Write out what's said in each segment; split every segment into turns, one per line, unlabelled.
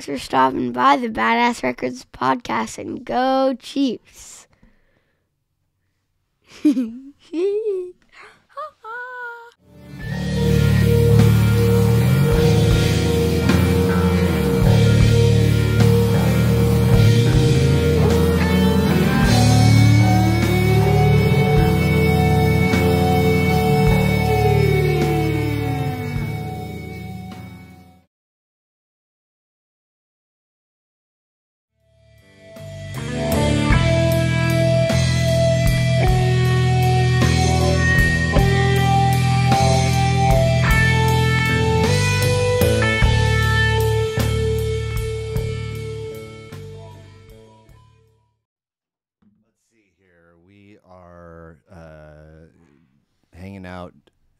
Thanks for stopping by the Badass Records podcast, and go Chiefs.
Hanging out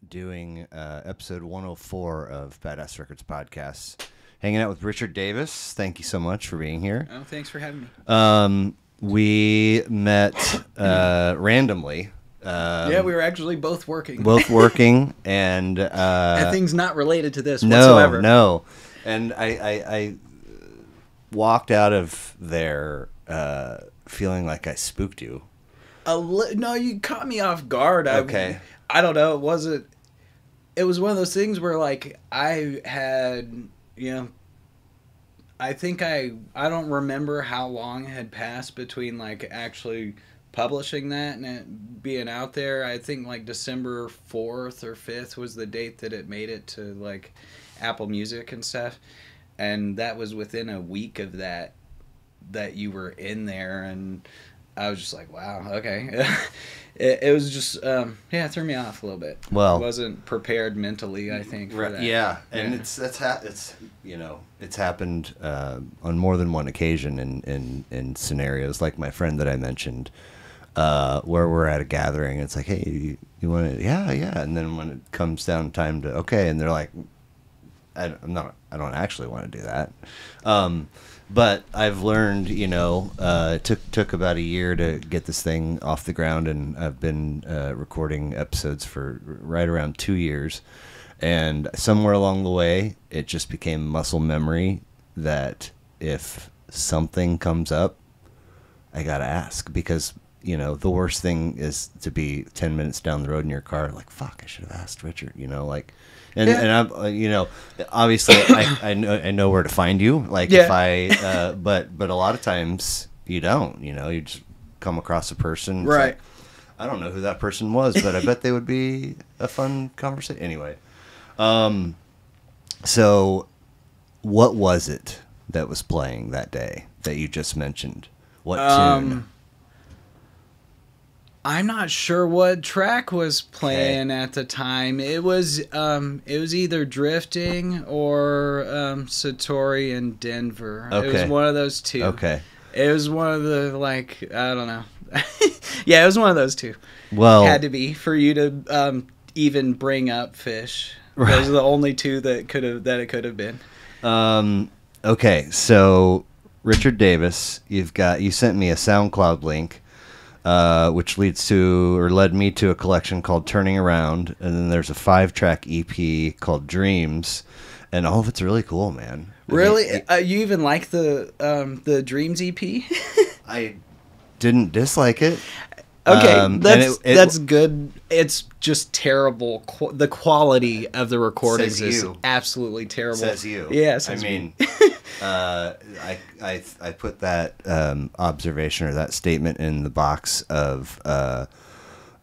doing episode 104 of Badass Records podcast. Hanging out with Richard Davis. Thank you so much for being here.
Oh, thanks for having me.
We met randomly.
Yeah, we were actually both working.
And
that thing's not related to this whatsoever.
No. And I walked out of there feeling like I spooked you.
No, you caught me off guard.
Okay.
I don't know. It was one of those things where, like, I had, I think I don't remember how long had passed between, like, actually publishing that and it being out there. I think, like, December 4th or 5th was the date that it made it to, like, Apple Music and stuff. And that was within a week of that you were in there, and I was just like, wow, okay. It was just, it threw me off a little bit.
Well,
I wasn't prepared mentally, I think, for that.
Yeah, and it's happened on more than one occasion in scenarios like my friend that I mentioned, where we're at a gathering. It's like, hey, you want to? Yeah, and then when it comes down time to okay, and they're like, I don't actually want to do that. But I've learned, it took about a year to get this thing off the ground, and I've been recording episodes for right around 2 years. And somewhere along the way, it just became muscle memory that if something comes up, I got to ask. Because, the worst thing is to be 10 minutes down the road in your car, like, fuck, I should have asked Richard, And I'm, obviously, I know where to find you. Like, if but a lot of times you don't. You just come across a person,
right?
Like, I don't know who that person was, but I bet they would be a fun conversation. Anyway, so what was it that was playing that day that you just mentioned? What tune?
I'm not sure what track was playing at the time. It was either Drifting or Satori in Denver.
Okay.
It was one of those two.
Okay.
It was one of the, like, I don't know. Yeah, it was one of those two.
Well,
had to be for you to even bring up Phish. Right. Those are the only two that it could have been.
Okay, so Richard Davis, you sent me a SoundCloud link. Which led me to a collection called Turning Around, and then there's a 5-track EP called Dreams, and all of it's really cool, man.
Really? You even like the Dreams EP?
I didn't dislike it.
Okay, that's good. It's just terrible. The quality of the recordings is absolutely terrible.
Says you.
Yeah,
I put that observation or that statement in the box of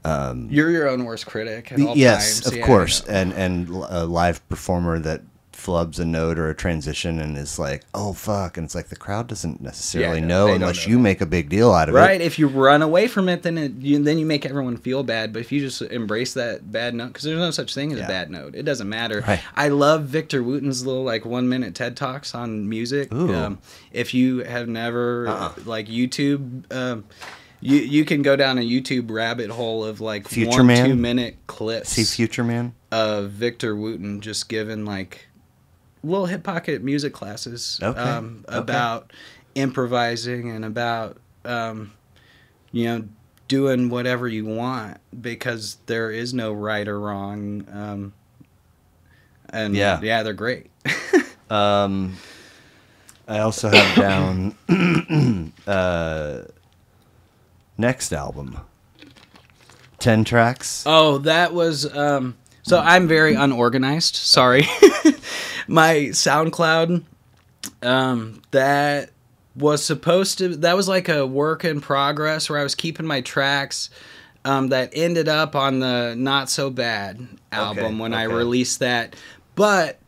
you're your own worst critic at all times.
Yes, of course, and a live performer that flubs a note or a transition and is like, oh fuck, and it's like the crowd doesn't necessarily know unless you make a big deal out of it.
Right, if you run away from it, then you make everyone feel bad. But if you just embrace that bad note, because there's no such thing as a bad note, it doesn't matter. Right. I love Victor Wooten's little 1-minute TED Talks on music. If you have never YouTube. You can go down a YouTube rabbit hole of 2-minute clips.
See Future Man?
Of Victor Wooten just giving little hip pocket music classes about improvising and about doing whatever you want, because there is no right or wrong. And they're great.
I also have down next album. 10 tracks.
Oh, that was so I'm very unorganized. Sorry. My SoundCloud that was like a work in progress where I was keeping my tracks that ended up on the Not So Bad album when I released that. But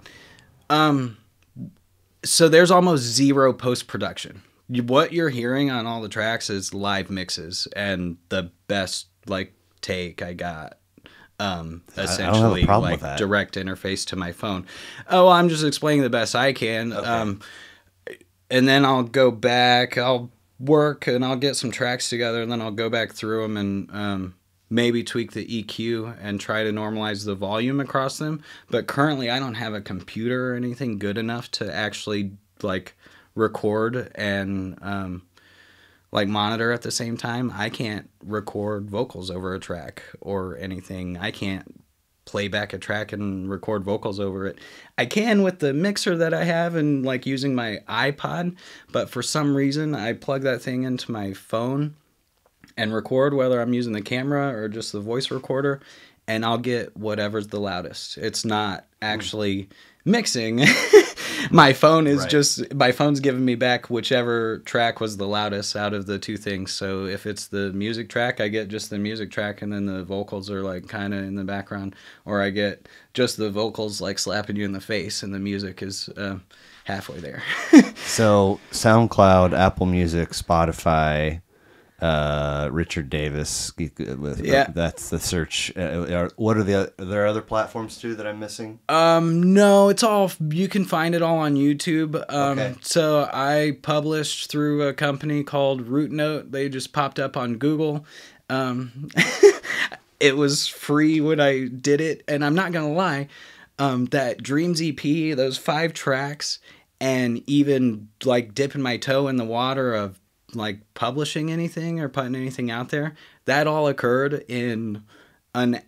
so there's almost zero post-production. What you're hearing on all the tracks is live mixes and the best like take I got. Essentially like direct interface to my phone. Oh, I'm just explaining the best I can. And then I'll go back, I'll work and I'll get some tracks together and then I'll go back through them and maybe tweak the EQ and try to normalize the volume across them. But currently I don't have a computer or anything good enough to actually like record and like monitor at the same time. I can't record vocals over a track or anything. I can't play back a track and record vocals over it. I can with the mixer that I have and like using my iPod, but for some reason I plug that thing into my phone and record, whether I'm using the camera or just the voice recorder, and I'll get whatever's the loudest. It's not actually mixing. My phone is my phone's giving me back whichever track was the loudest out of the two things. So if it's the music track, I get just the music track and then the vocals are like kind of in the background, or I get just the vocals like slapping you in the face and the music is halfway there.
So SoundCloud, Apple Music, Spotify, Richard Davis. That's the search. What are there other platforms too that I'm missing?
No, it's all, you can find it all on YouTube. So I published through a company called Root Note. They just popped up on Google. It was free when I did it, and I'm not gonna lie, that Dreams EP, those 5 tracks, and even like dipping my toe in the water of like publishing anything or putting anything out there, that all occurred in an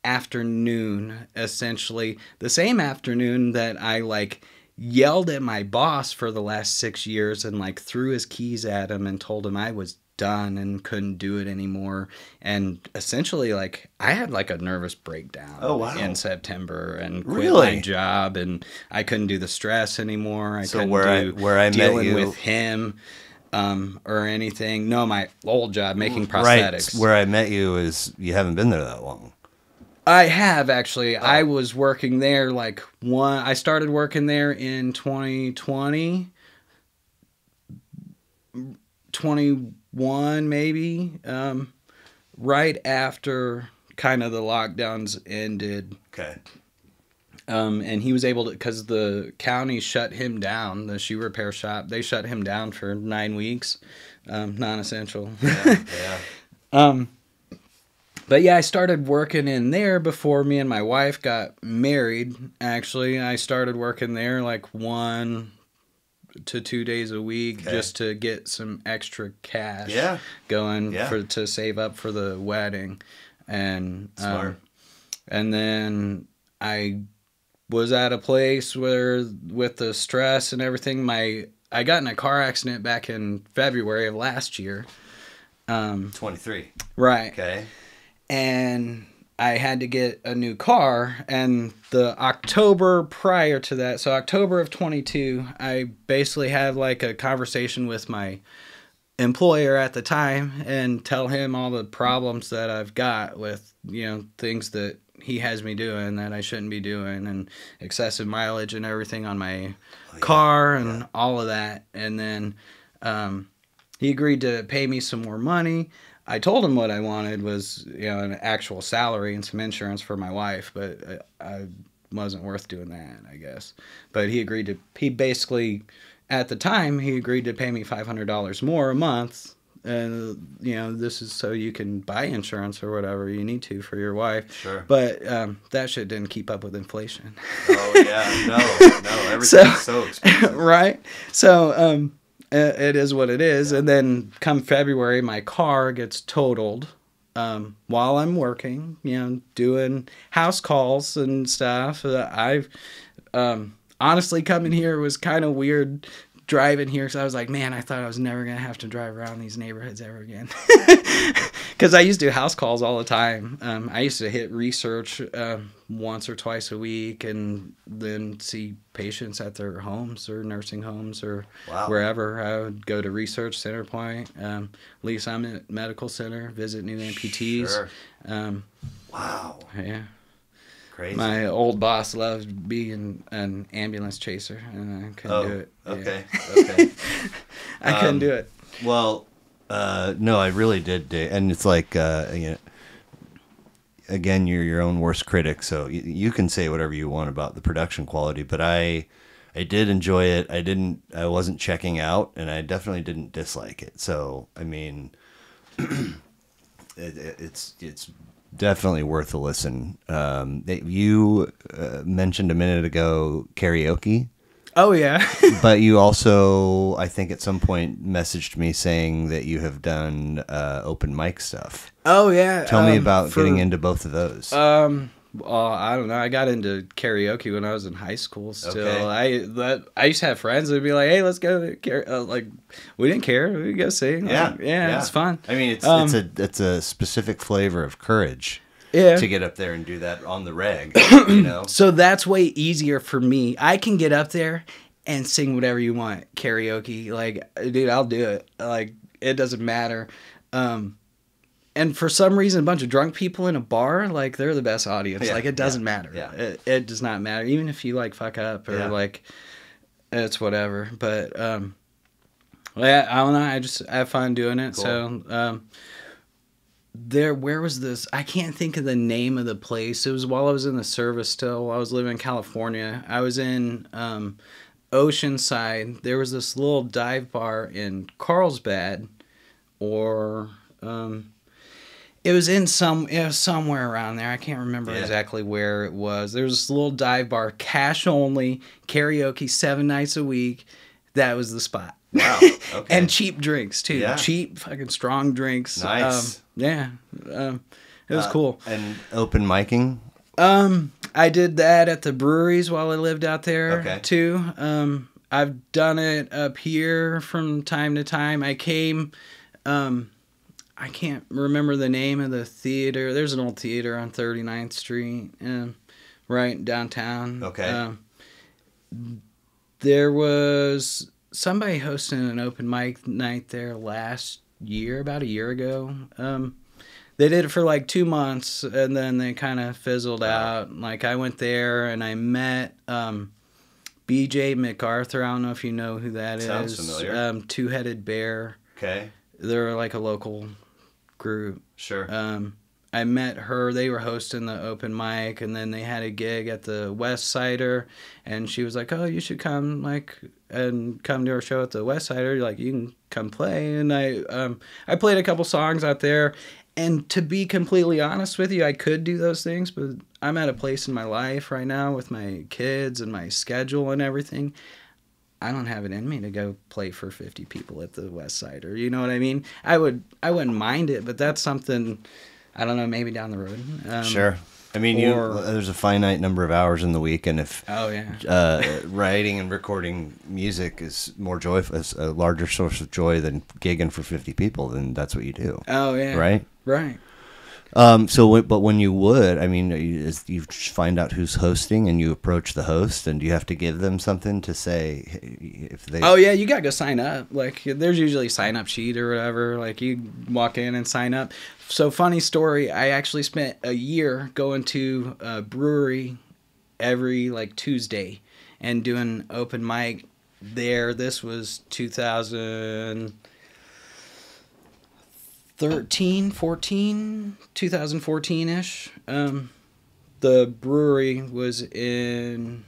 afternoon, essentially the same afternoon that I like yelled at my boss for the last 6 years and like threw his keys at him and told him I was done and couldn't do it anymore. And essentially like I had like a nervous breakdown in September and quit my job, and I couldn't do the stress anymore. I couldn't do dealing with him or anything. No, my old job making prosthetics.
Right. Where I met you is you haven't been there that long.
I have actually. I was working there I started working there in 2020, 21 maybe, right after kind of the lockdowns ended.
Okay.
And he was able to, because the county shut him down, the shoe repair shop, they shut him down for 9 weeks, non-essential.
Yeah.
But yeah, I started working in there before me and my wife got married, actually. I started working there like 1 to 2 days a week just to get some extra cash going to save up for the wedding. And
smart.
And then I was at a place where with the stress and everything, I got in a car accident back in February of last year.
23.
Right.
Okay.
And I had to get a new car, and the October prior to that, so October of 22, I basically had like a conversation with my employer at the time and tell him all the problems that I've got with, things that he has me doing that I shouldn't be doing, and excessive mileage and everything on my car and all of that. And then he agreed to pay me some more money. I told him what I wanted was, an actual salary and some insurance for my wife, but I wasn't worth doing that, I guess. But he basically, at the time, he agreed to pay me $500 more a month. And, this is so you can buy insurance or whatever you need to for your wife.
Sure.
But that shit didn't keep up with inflation.
Oh, yeah. No. Everything's so expensive.
Right? So, it is what it is. Yeah. And then come February, my car gets totaled while I'm working, doing house calls and stuff. I've honestly coming here was kind of weird driving here because I was like, man, I thought I was never going to have to drive around these neighborhoods ever again. Because I used to do house calls all the time. I used to hit research once or twice a week and then see patients at their homes or nursing homes or wherever. I would go to Research Center Point, Lee Summit Medical Center, visit new amputees.
Sure.
Wow. Yeah.
Crazy.
My old boss loved being an ambulance chaser, and I couldn't do it.
Okay.
Yeah.
Okay.
I couldn't do it.
Well, no, I really did. And it's like, again, you're your own worst critic, so you can say whatever you want about the production quality, but I did enjoy it. I wasn't checking out, and I definitely didn't dislike it. So, I mean, it's definitely worth a listen. You mentioned a minute ago karaoke.
Oh, yeah.
But you also, I think at some point, messaged me saying that you have done open mic stuff.
Oh, yeah.
Tell me about getting into both of those.
Well, I don't know. I got into karaoke when I was in high school still.
Okay.
I used to have friends that would be like, hey, let's go to karaoke. Like, we didn't care. We'd go sing.
Yeah.
Like, yeah, it's fun.
I mean, it's a specific flavor of courage.
Yeah.
To get up there and do that on the reg, you know?
So that's way easier for me. I can get up there and sing whatever you want. Karaoke. Like, dude, I'll do it. Like, it doesn't matter. And for some reason, a bunch of drunk people in a bar, like, they're the best audience.
Yeah,
like, it doesn't matter.
Yeah.
It does not matter. Even if you, like, fuck up or, like, it's whatever. But, yeah, I don't know. I just have fun doing it.
Cool.
So, where was this? I can't think of the name of the place. It was while I was in the service still. While I was living in California. I was in Oceanside. There was this little dive bar in Carlsbad, or it was somewhere around there. I can't remember exactly where it was. There was this little dive bar, cash only, karaoke 7 nights a week. That was the spot.
Wow. Okay.
And cheap drinks too.
Yeah.
Cheap fucking strong drinks.
Nice.
Yeah. It was cool.
And open micing?
I did that at the breweries while I lived out there too. I've done it up here from time to time. I came, I can't remember the name of the theater. There's an old theater on 39th Street, right downtown.
Okay.
There was somebody hosting an open mic night there last year, about a year ago. They did it for like 2 months, and then they kind of fizzled out. Like, I went there, and I met BJ MacArthur. I don't know if you know who that
Sounds
is.
familiar.
Two-Headed Bear.
Okay.
They're like a local group.
Sure.
I met her. They were hosting the open mic, and then they had a gig at the West Sider, and she was like, "Oh, you should come come to our show at the West Sider. Like, you can come play." And I played a couple songs out there. And to be completely honest with you, I could do those things, but I'm at a place in my life right now with my kids and my schedule and everything. I don't have it in me to go play for 50 people at the West Sider. You know what I mean? I wouldn't mind it, but that's something, I don't know, maybe down the road.
Sure. I mean, there's a finite number of hours in the week, and if writing and recording music is more joyful, is a larger source of joy than gigging for 50 people, then that's what you do.
Oh yeah,
right. But when you would, I mean, you find out who's hosting, and you approach the host, and do you have to give them something to say if they?
Oh yeah, you gotta go sign up. Like, there's usually a sign up sheet or whatever. Like, you walk in and sign up. So, funny story, I actually spent a year going to a brewery every like Tuesday and doing open mic there. This was 2014-ish. The brewery was in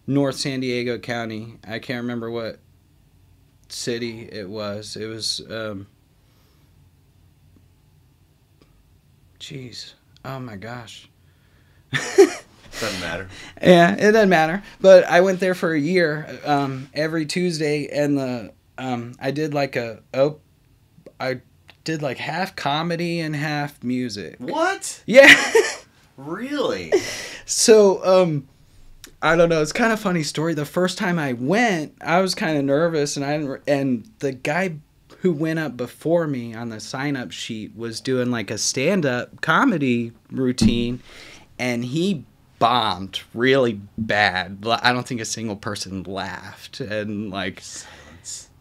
North San Diego County. I can't remember what city it was. It was oh my gosh.
Doesn't matter.
Yeah, it doesn't matter. But I went there for a year, every Tuesday, and I did like half comedy and half music.
What?
Yeah.
Really?
So I don't know. It's kind of a funny story. The first time I went, I was kind of nervous, and the guy who went up before me on the sign-up sheet was doing like a stand-up comedy routine, and he bombed really bad. I don't think a single person laughed, and like,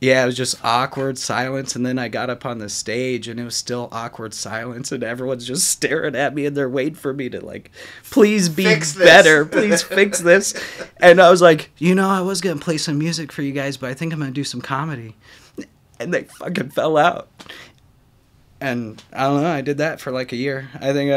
yeah, it was just awkward silence. And then I got up on the stage, and it was still awkward silence, and everyone's just staring at me, and they're waiting for me to like, please be better, please fix this. And I was like, I was gonna play some music for you guys, but I think I'm gonna do some comedy. And they fucking fell out. And I don't know, I did that for like a year. I think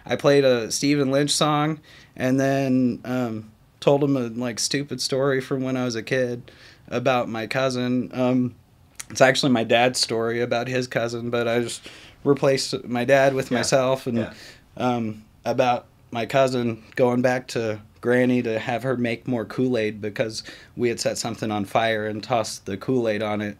I played a Stephen Lynch song, and then told him a like stupid story from when I was a kid about my cousin. It's actually my dad's story about his cousin, but I just replaced my dad with myself, and about my cousin going back to Granny to have her make more Kool-Aid because we had set something on fire and tossed the Kool-Aid on it.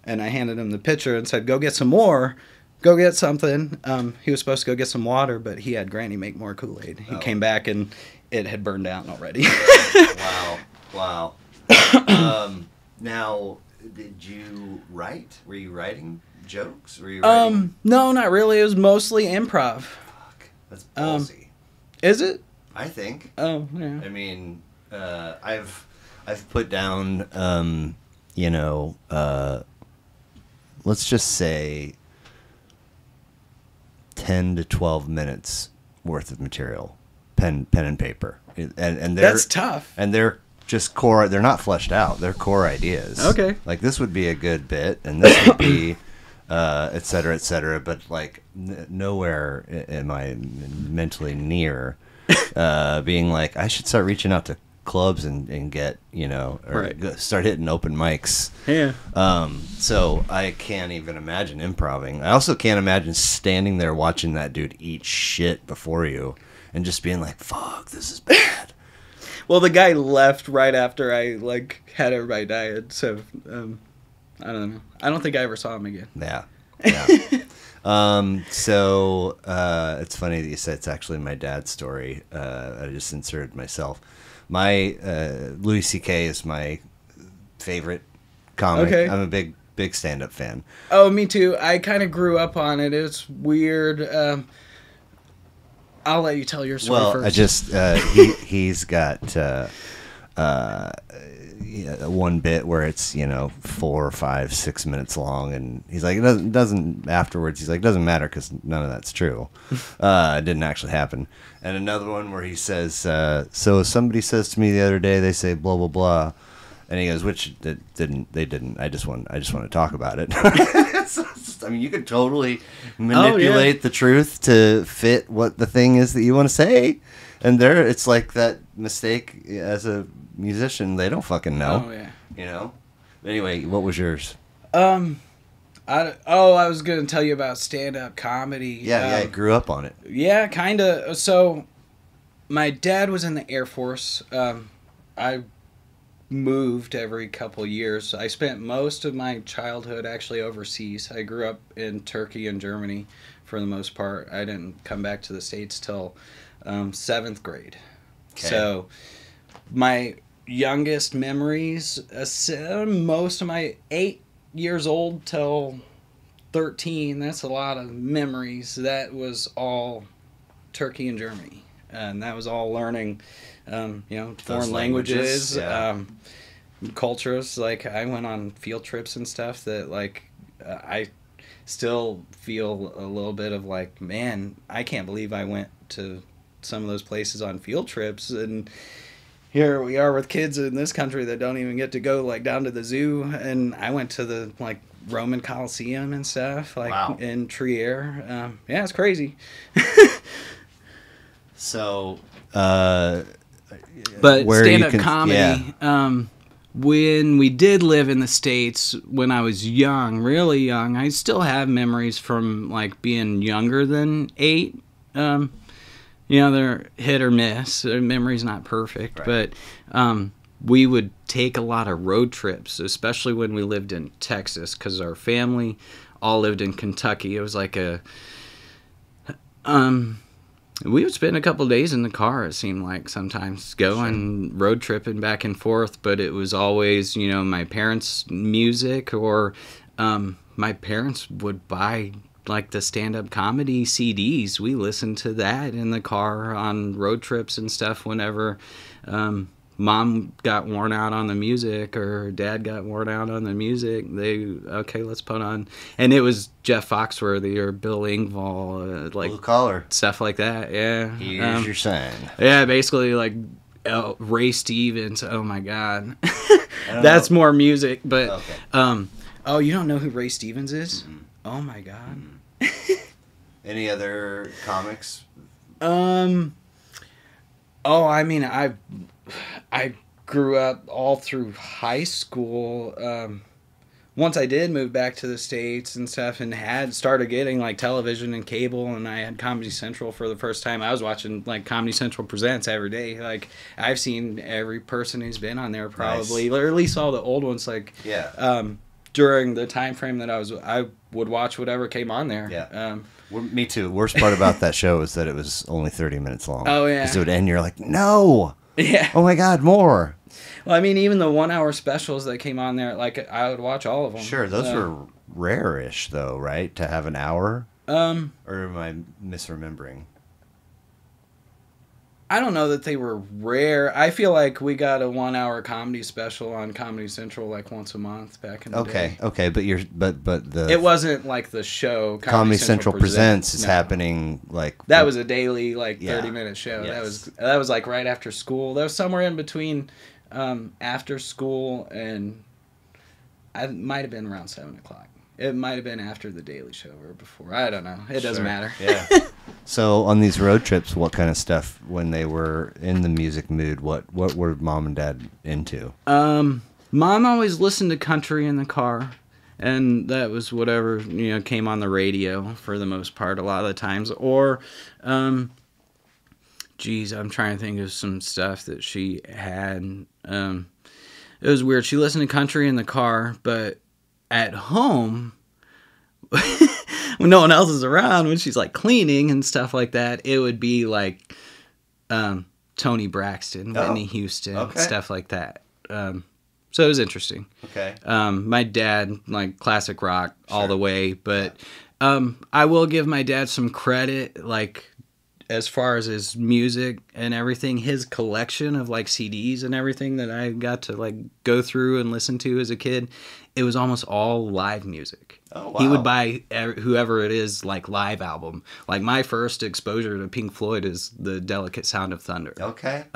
And I handed him the pitcher and said, go get some more. Go get something. He was supposed to go get some water, but he had Granny make more Kool-Aid. He came back, and it had burned down already.
Wow. Now, did you write? Were you writing jokes? Were you writing?
No, not really. It was mostly improv.
Fuck. That's ballsy.
Is it?
I think.
Oh, yeah.
I mean, I've put down, let's just say 10 to 12 minutes worth of material, pen and paper, and
that's tough.
And they're just core. They're not fleshed out. They're core ideas.
Okay.
Like this would be a good bit, and this would be, et cetera, et cetera. But like nowhere am I mentally near being like I should start reaching out to clubs and get start hitting open mics.
Yeah.
So I can't even imagine improving. I also can't imagine standing there watching that dude eat shit before you and just being like, "Fuck, this is bad."
Well, the guy left right after I like had everybody died, so I don't know. I don't think I ever saw him again.
Yeah. So it's funny that you said it's actually my dad's story. I just inserted myself. My Louis C.K. is my favorite comic.
Okay.
I'm a big stand-up fan.
Oh, me too. I kind of grew up on it. It's weird. I'll let you tell your story first.
I just he's got one bit where it's 4, 5, 6 minutes long, and he's like it doesn't afterwards. He's like, it doesn't matter because none of that's true. It didn't actually happen. And another one where he says, so somebody says to me the other day, they say blah blah blah, and he goes, which they didn't. I just want to talk about it. I mean, you could totally manipulate the truth to fit what the thing is that you want to say, and it's like that mistake as a musician, they don't fucking know. Oh yeah. Anyway, what was yours?
I was going to tell you about stand-up comedy.
Yeah, I grew up on it.
Yeah, kind of. So, my dad was in the Air Force. I moved every couple years. I spent most of my childhood actually overseas. I grew up in Turkey and Germany for the most part. I didn't come back to the States till 7th grade. Okay. So, my youngest memories, most of my 8 years old till 13, that's a lot of memories. That was all Turkey and Germany, and that was all learning foreign languages, cultures. Like I went on field trips and stuff that like I still feel a little bit of like, man, I can't believe I went to some of those places on field trips, and here we are with kids in this country that don't even get to go like down to the zoo. And I went to the like Roman Coliseum and stuff like in Trier. Yeah, it's crazy.
So,
but stand-up comedy. Yeah. When we did live in the States, when I was young, really young, I still have memories from like being younger than 8. They're hit or miss. Their memory's not perfect, right. But we would take a lot of road trips, especially when we lived in Texas, because our family all lived in Kentucky. It was like We would spend a couple days in the car, it seemed like, sometimes going road tripping back and forth, but it was always, you know, my parents' music, or my parents would buy like the stand-up comedy CDs. We listened to that in the car on road trips and stuff whenever mom got worn out on the music or dad got worn out on the music. Okay, let's put on, and it was Jeff Foxworthy or Bill Engvall, like
Blue Collar
stuff like that. Yeah,
here's your sign.
yeah, basically like Ray Stevens. Oh my God, that's more music. But oh, you don't know who Ray Stevens is? Mm-hmm. Oh my God. Mm-hmm.
Any other comics?
Oh, I mean, I grew up all through high school. Once I did move back to the States and stuff, and had started getting like television and cable, and I had Comedy Central for the first time. I was watching like Comedy Central Presents every day. Like, I've seen every person who's been on there probably, or at least all the old ones. Like, during the time frame that I would watch whatever came on there.
Yeah. Me too. Worst part about that show is that it was only 30 minutes long.
Oh yeah.
Because it would end, you're like, no.
Yeah.
Oh my God, more.
Well, I mean, even the 1 hour specials that came on there, like, I would watch all of them.
Sure, those were rare-ish though, right? To have an hour. Or am I misremembering?
I don't know that they were rare. I feel like we got a 1 hour comedy special on Comedy Central like once a month back in the day.
Okay, but the
it wasn't like the show
Comedy Central Presents is happening like
that was a daily like 30-minute show. Yes. That was like right after school. That was somewhere in between after school and I might have been around 7 o'clock. It might have been after the Daily Show or before. I don't know. It doesn't matter.
Yeah. So on these road trips, what kind of stuff when they were in the music mood? What were mom and dad into?
Mom always listened to country in the car, and that was whatever came on the radio for the most part. A lot of the times, or geez, I'm trying to think of some stuff that she had. It was weird. She listened to country in the car, but at home, when no one else is around, when she's like cleaning and stuff like that, it would be like Tony Braxton, Whitney Houston, stuff like that. So it was interesting.
Okay.
My dad, like classic rock all the way, but I will give my dad some credit, like as far as his music and everything, his collection of like CDs and everything that I got to like go through and listen to as a kid, it was almost all live music. Oh, wow. He would buy whoever it is like live album. Like my first exposure to Pink Floyd is The Delicate Sound of Thunder.
Okay.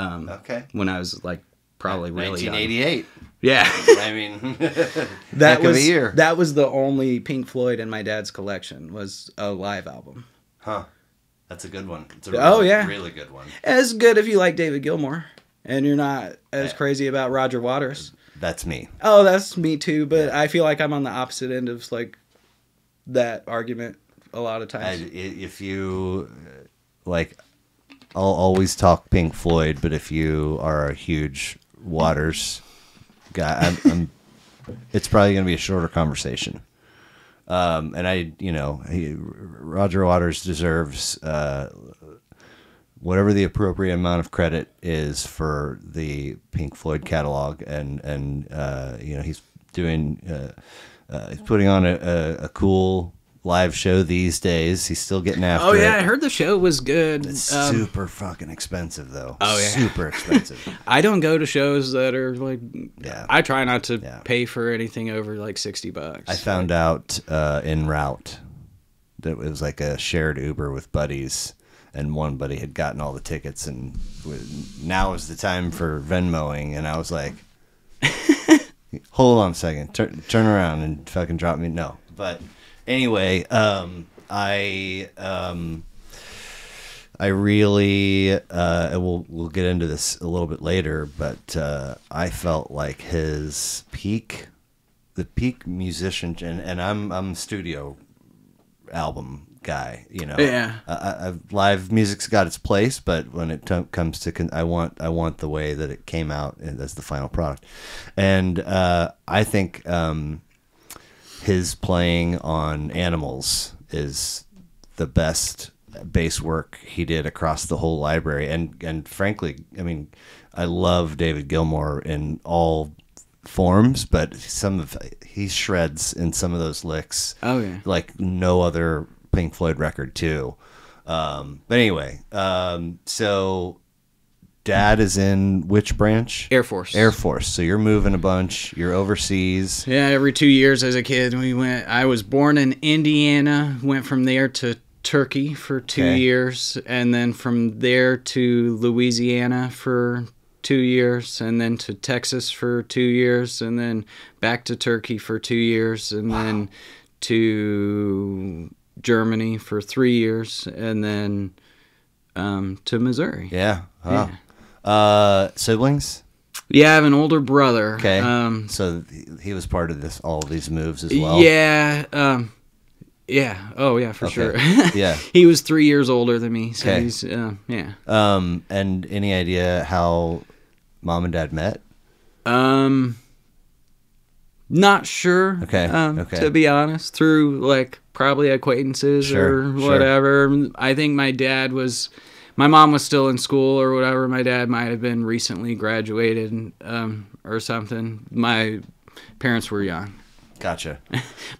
When I was like probably really
1988.
Young. Yeah.
I mean,
that was
a year.
That was the only Pink Floyd in my dad's collection was a live album.
Huh. That's a good one. It's a really good one.
It's good if you like David Gilmour and you're not as crazy about Roger Waters.
That's me.
Oh, that's me too, but I feel like I'm on the opposite end of like that argument a lot of times.
If you like, I'll always talk Pink Floyd, but if you are a huge Waters guy, it's probably going to be a shorter conversation. And Roger Waters deserves whatever the appropriate amount of credit is for the Pink Floyd catalog, and he's doing he's putting on a cool live show these days. He's still getting after it.
Oh yeah, I heard the show was good.
It's super fucking expensive though.
Oh yeah,
super expensive.
I don't go to shows that are like. Yeah. I try not to pay for anything over like $60.
I found out en route that it was like a shared Uber with buddies, and one buddy had gotten all the tickets, and now is the time for Venmoing, and I was like, hold on a second, turn around and fucking drop me. No, but. Anyway, I really we'll get into this a little bit later, but I felt like the peak musician, and I'm studio album guy,
Yeah.
Live music's got its place, but when it comes to I want the way that it came out as the final product, and I think. His playing on Animals is the best bass work he did across the whole library. And frankly, I mean, I love David Gilmour in all forms, but he shreds in some of those licks.
Oh yeah,
like no other Pink Floyd record too. But anyway, so Dad is in which branch?
Air Force.
Air Force. So you're moving a bunch. You're overseas.
Yeah, every 2 years as a kid we went. I was born in Indiana, went from there to Turkey for 2 years, and then from there to Louisiana for 2 years, and then to Texas for 2 years, and then back to Turkey for 2 years, and then to Germany for 3 years, and then to Missouri.
Yeah. Wow.
Yeah.
Siblings?
Yeah, I have an older brother.
Okay. So he was part of all of these moves as well?
Yeah. Yeah. Oh, yeah, for sure.
Yeah.
He was 3 years older than me, so
Okay.
he's, yeah.
And any idea how Mom and Dad met?
Not sure.
Okay.
To be honest, through like probably acquaintances or whatever. I think my mom was still in school or whatever. My dad might have been recently graduated, or something. My parents were young.
Gotcha.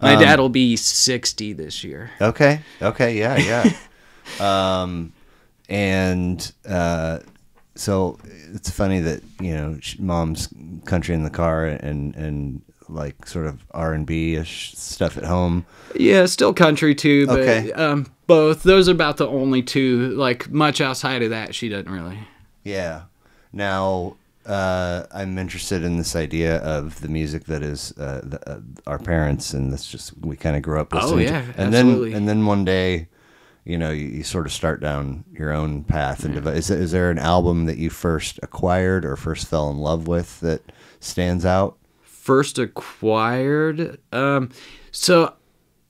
My dad will be 60 this year.
Okay. Yeah. And so it's funny that, Mom's country in the car and like sort of R&B-ish stuff at home.
Yeah, still country too, but
Okay.
Both. Those are about the only two. Like much outside of that, she doesn't really.
Yeah. Now, I'm interested in this idea of the music that is our parents, and that's just we kind of grew up listening.
Oh yeah,
to. And
absolutely.
then one day, you sort of start down your own path. And is there an album that you first acquired or first fell in love with that stands out?
First acquired,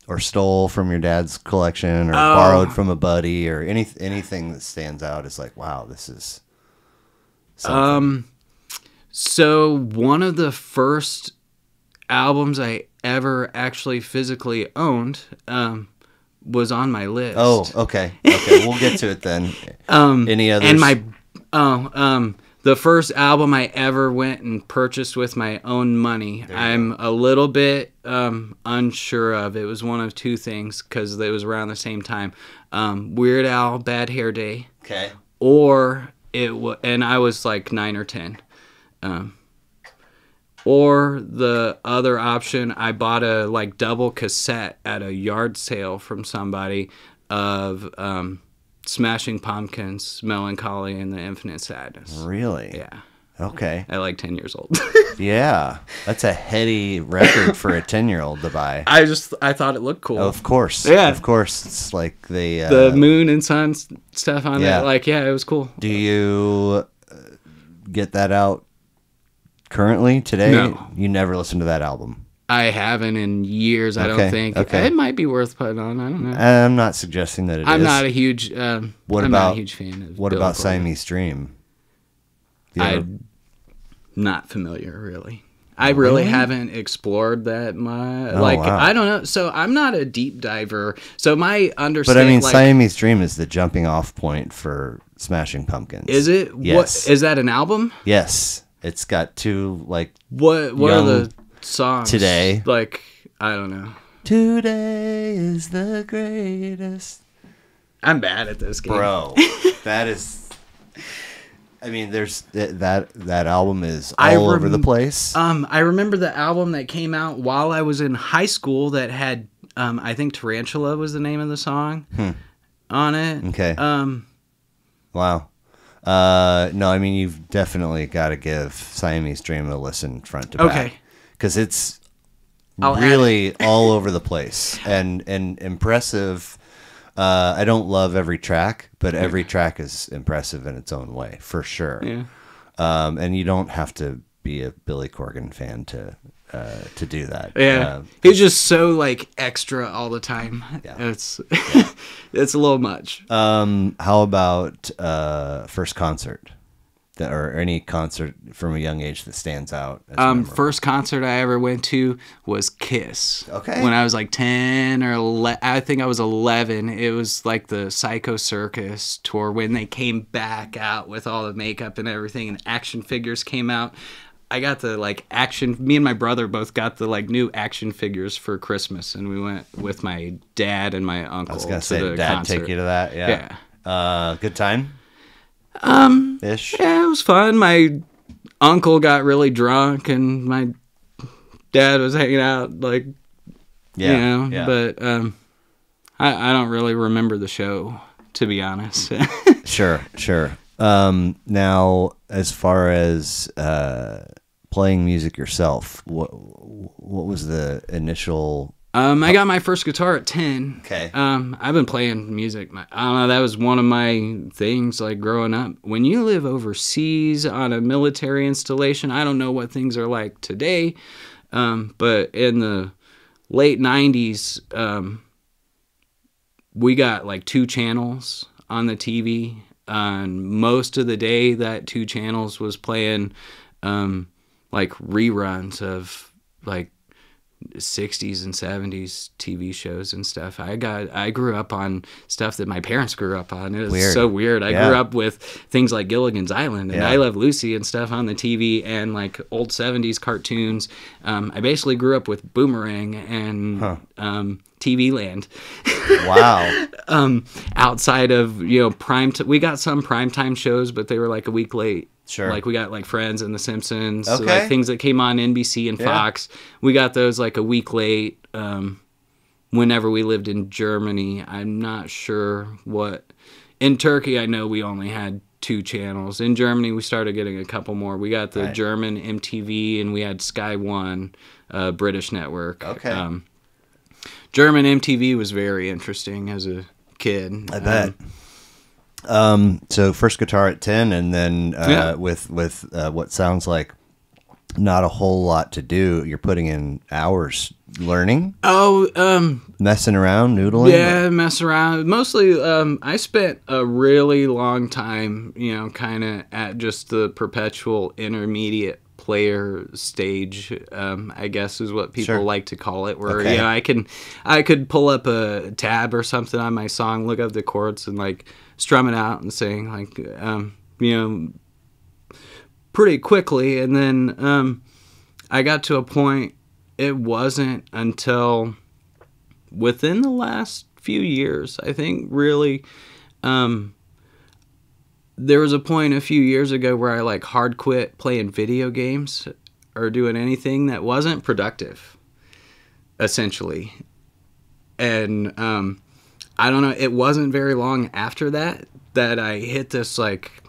Or stole from your dad's collection, or borrowed from a buddy, or anything that stands out is like, wow, this is something.
So one of the first albums I ever actually physically owned was on my list.
Oh, okay. We'll get to it then. Any others?
And the first album I ever went and purchased with my own money, I'm a little bit unsure of. It was one of two things because it was around the same time. Weird Al, Bad Hair Day.
Okay.
Or and I was like 9 or 10. Or the other option, I bought a like double cassette at a yard sale from somebody of Smashing Pumpkins, Melancholy, and the Infinite Sadness.
Really?
Yeah.
Okay.
At like 10 years old.
Yeah. That's a heady record for a 10-year-old to buy.
I thought it looked cool.
Of course.
Yeah.
Of course. It's like
the moon and sun stuff on it. Like, yeah, it was cool.
Do you get that out currently, today?
No.
You never listened to that album?
I haven't in years, I don't think.
Okay.
It might be worth putting on. I don't know.
I'm not suggesting that it is.
I'm not a huge fan of
What
Bill
about
Clinton.
Siamese Dream?
I'm not familiar, really. I really haven't explored that much.
Oh, wow.
I don't know. So I'm not a deep diver. So my understanding...
But I mean, Siamese Dream is the jumping off point for Smashing Pumpkins.
Is it?
Yes.
Is that an album?
Yes. It's got two, like...
What are the songs?
Today.
Like, I don't know.
Today is the greatest.
I'm bad at this game.
Bro, that is... I mean, there's that album is all over the place.
I remember the album that came out while I was in high school that had, I think Tarantula was the name of the song on it.
Okay. Wow. No, I mean, you've definitely got to give Siamese Dream a listen front to back.
Okay.
Because it's
I'll
really all over the place and impressive. I don't love every track, but every track is impressive in its own way, for sure.
Yeah.
And you don't have to be a Billy Corgan fan to do that.
Yeah. He's just so like extra all the time.
Yeah.
It's it's a little much.
How about first concert? or any concert from a young age that stands out? As memorable?
First concert I ever went to was Kiss.
Okay.
When I was like 10 or 11, I think I was 11. It was like the Psycho Circus tour when they came back out with all the makeup and everything, and action figures came out. I got the like action. Me and my brother both got the like new action figures for Christmas, and we went with my dad and my uncle.
I was gonna
to
say,
the
Dad
concert.
take you to that? Yeah. Good time. Ish.
Yeah, it was fun. My uncle got really drunk, and my dad was hanging out, like,
Yeah.
you know.
Yeah.
But I don't really remember the show, to be honest.
Sure. Now, as far as playing music yourself, what was the initial?
I got my first guitar at 10.
Okay.
I've been playing music. I don't know. That was one of my things, like, growing up. When you live overseas on a military installation, I don't know what things are like today, but in the late 90s, we got, like, 2 channels on the TV. And most of the day, that 2 channels was playing, like, reruns of, like, 60s and 70s TV shows and stuff. I grew up on stuff that my parents grew up on. It was
Weird.
so weird. I grew up with things like Gilligan's Island and
Yeah.
I Love Lucy and stuff on the TV, and like old 70s cartoons. I basically grew up with Boomerang and TV Land.
Wow.
Outside of, you know, we got some primetime shows, but they were like a week late.
Sure.
Like we got like Friends and The Simpsons,
Okay.
like things that came on NBC and
Yeah.
Fox. We got those like a week late. Whenever we lived in Germany, I'm not sure what. In Turkey, I know we only had 2 channels. In Germany, we started getting a couple more. We got the
Right.
German MTV, and we had Sky One, British network.
Okay.
German MTV was very interesting as a kid.
I bet. So first guitar at 10, and then with what sounds like not a whole lot to do, you're putting in hours learning, messing around, noodling.
Yeah, mess around. Mostly, I spent a really long time, you know, kind of at just the perpetual intermediate player stage, I guess is what people
Sure.
like to call it, where,
Okay.
you know, I could pull up a tab or something on my song, look up the chords, and, like, strum it out and sing, like, you know, pretty quickly. And then I got to a point, it wasn't until within the last few years, I think, really, there was a point a few years ago where I like hard quit playing video games or doing anything that wasn't productive, essentially. And I don't know, it wasn't very long after that I hit this, like,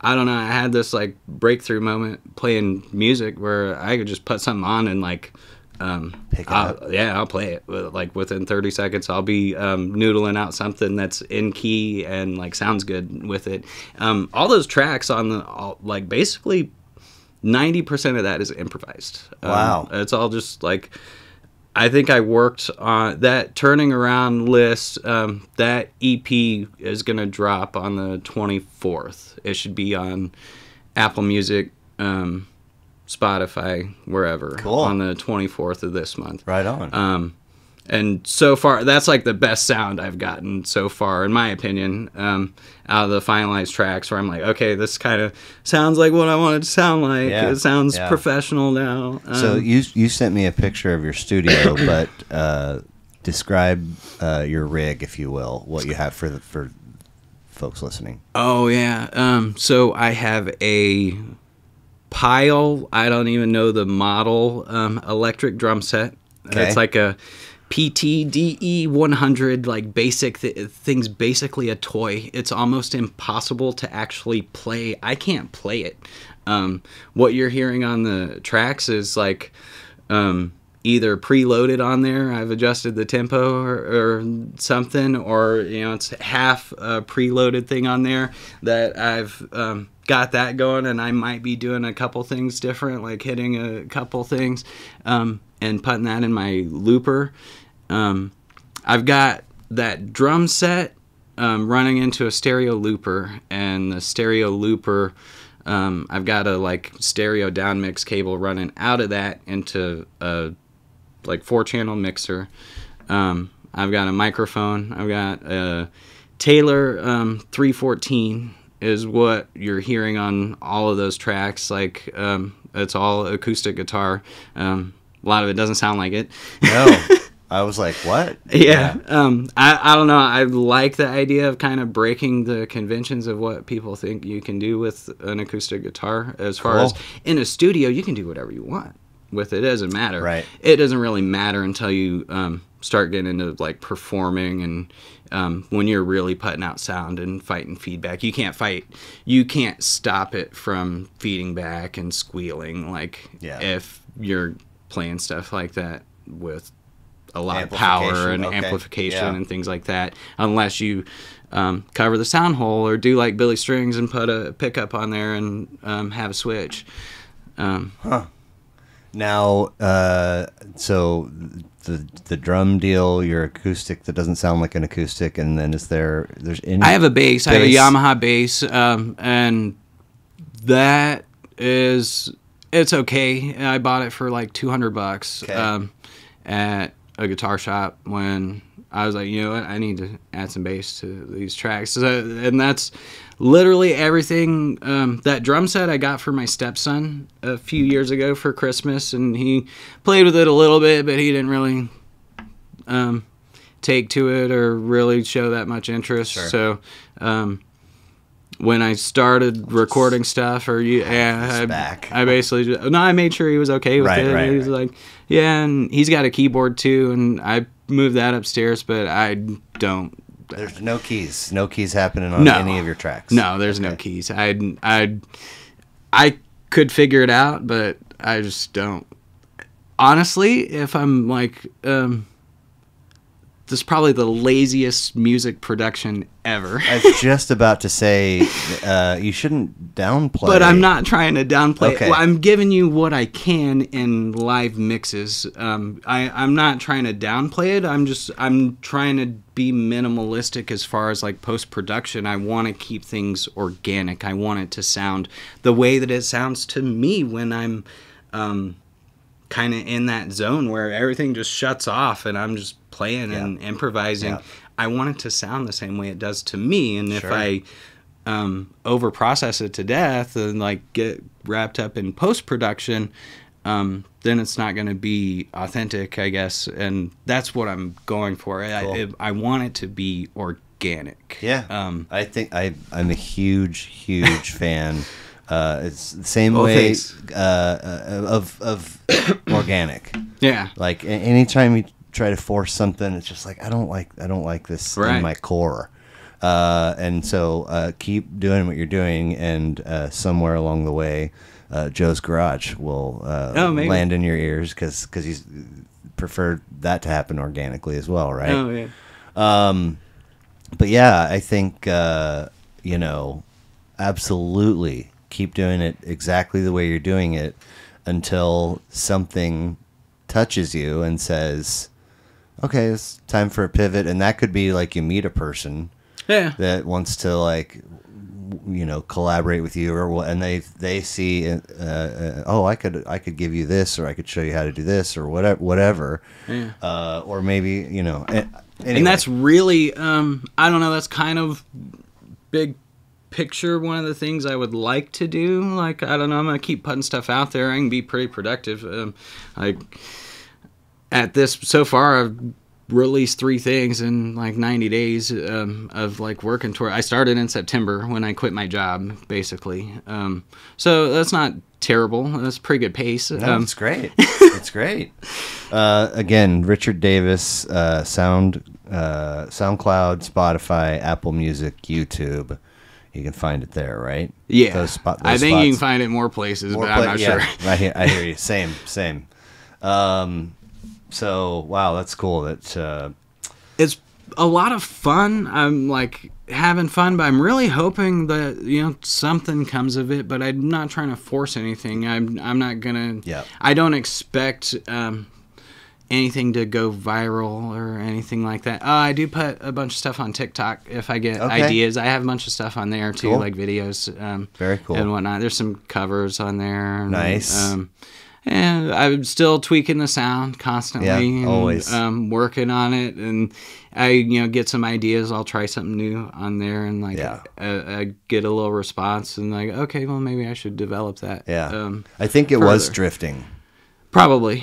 I don't know, I had this like breakthrough moment playing music where I could just put something on and like
Pick it up.
Yeah, I'll play it. Like within 30 seconds, I'll be noodling out something that's in key and like sounds good with it. All those tracks on like basically 90% of that is improvised.
Wow.
It's all just like, I think I worked on that Turning Around list. That EP is going to drop on the 24th. It should be on Apple Music, Spotify, wherever.
Cool.
On the 24th of this month.
Right on.
And so far, that's like the best sound I've gotten so far, in my opinion, out of the finalized tracks, where I'm like, okay, this kind of sounds like what I want it to sound like.
Yeah.
It sounds
Yeah.
professional now.
So you sent me a picture of your studio, but describe your rig, if you will, what you have for folks listening.
Oh, yeah. So I have a Pile, I don't even know the model, electric drum set.
Okay.
It's like a PTDE 100, like basic thing's basically a toy. It's almost impossible to actually play. I can't play it. What you're hearing on the tracks is like either preloaded on there. I've adjusted the tempo or something, or it's half a preloaded thing on there that I've got that going, and I might be doing a couple things different, like hitting a couple things and putting that in my looper. I've got that drum set running into a stereo looper, and the stereo looper I've got a like stereo down mix cable running out of that into a like 4-channel mixer. I've got a microphone. I've got a Taylor 314 is what you're hearing on all of those tracks. Like it's all acoustic guitar. A lot of it doesn't sound like it.
No. I was like, what?
Yeah. I don't know. I like the idea of kind of breaking the conventions of what people think you can do with an acoustic guitar. As far as in a studio, you can do whatever you want with it. It doesn't matter.
Right.
It doesn't really matter until you start getting into like performing and when you're really putting out sound and fighting feedback. You can't stop it from feeding back and squealing like if you're playing stuff like that with a lot of power and amplification and things like that, unless you cover the sound hole or do like Billy Strings and put a pickup on there and have a switch.
Now, so the drum deal, your acoustic that doesn't sound like an acoustic, and then there's any...
I have a bass. I have a Yamaha bass, and that is... It's okay. I bought it for like $200 at a guitar shop when I was like, you know what, I need to add some bass to these tracks. And that's literally everything. That drum set I got for my stepson a few years ago for Christmas, and he played with it a little bit, but he didn't really take to it or really show that much interest. Sure. So when I started recording stuff, I basically I made sure he was okay with it. He was like, yeah, and he's got a keyboard too, and I moved that upstairs, but I don't.
There's no keys happening on any of your tracks.
No, there's no keys. I could figure it out, but I just don't. Honestly, if I'm like, this is probably the laziest music production ever.
I was just about to say, you shouldn't downplay.
But I'm not trying to downplay. Okay. Well, I'm giving you what I can in live mixes. I'm not trying to downplay it. I'm trying to be minimalistic as far as like post-production. I want to keep things organic. I want it to sound the way that it sounds to me when I'm kind of in that zone where everything just shuts off and I'm just playing and improvising. I want it to sound the same way it does to me, and if I over process it to death and like get wrapped up in post-production, then it's not going to be authentic, I guess, and that's what I'm going for. Cool. I want it to be organic.
I think I'm a huge fan. It's the same way of organic. Yeah. Like anytime you try to force something, it's just like I don't like this in my core. And so keep doing what you're doing, and somewhere along the way, Joe's Garage will land in your ears because he's preferred that to happen organically as well, right?
Oh yeah.
But yeah, I think absolutely. Keep doing it exactly the way you're doing it until something touches you and says, okay, it's time for a pivot. And that could be like you meet a person that wants to like, collaborate with you, and they see, I could give you this, or I could show you how to do this, or whatever. Yeah. Or maybe, anyway.
And that's really, I don't know, that's kind of big picture. One of the things I would like to do, like, I don't know, I'm gonna keep putting stuff out there. I can be pretty productive. Like at this, so far I've released 3 things in like 90 days of like working toward. I started in September when I quit my job, basically. So that's not terrible. That's a pretty good pace.
No, it's great. It's great. Again, Richard Davis, SoundCloud, Spotify, Apple Music, YouTube. You can find it there, right?
Yeah. Those I think spots. You can find it more places, but I'm not sure.
I hear you. Same. So, wow, that's cool. That
it's a lot of fun. I'm like having fun, but I'm really hoping that something comes of it. But I'm not trying to force anything. I'm not gonna. Yeah. I don't expect anything to go viral or anything like that. I do put a bunch of stuff on TikTok if I get ideas. I have a bunch of stuff on there too, like videos,
very cool,
and whatnot. There's some covers on there.
Nice.
And I'm still tweaking the sound constantly.
Yeah, always.
Working on it, and I get some ideas. I'll try something new on there, and I get a little response, and like, okay, well maybe I should develop that.
Yeah, I think it was drifting,
probably.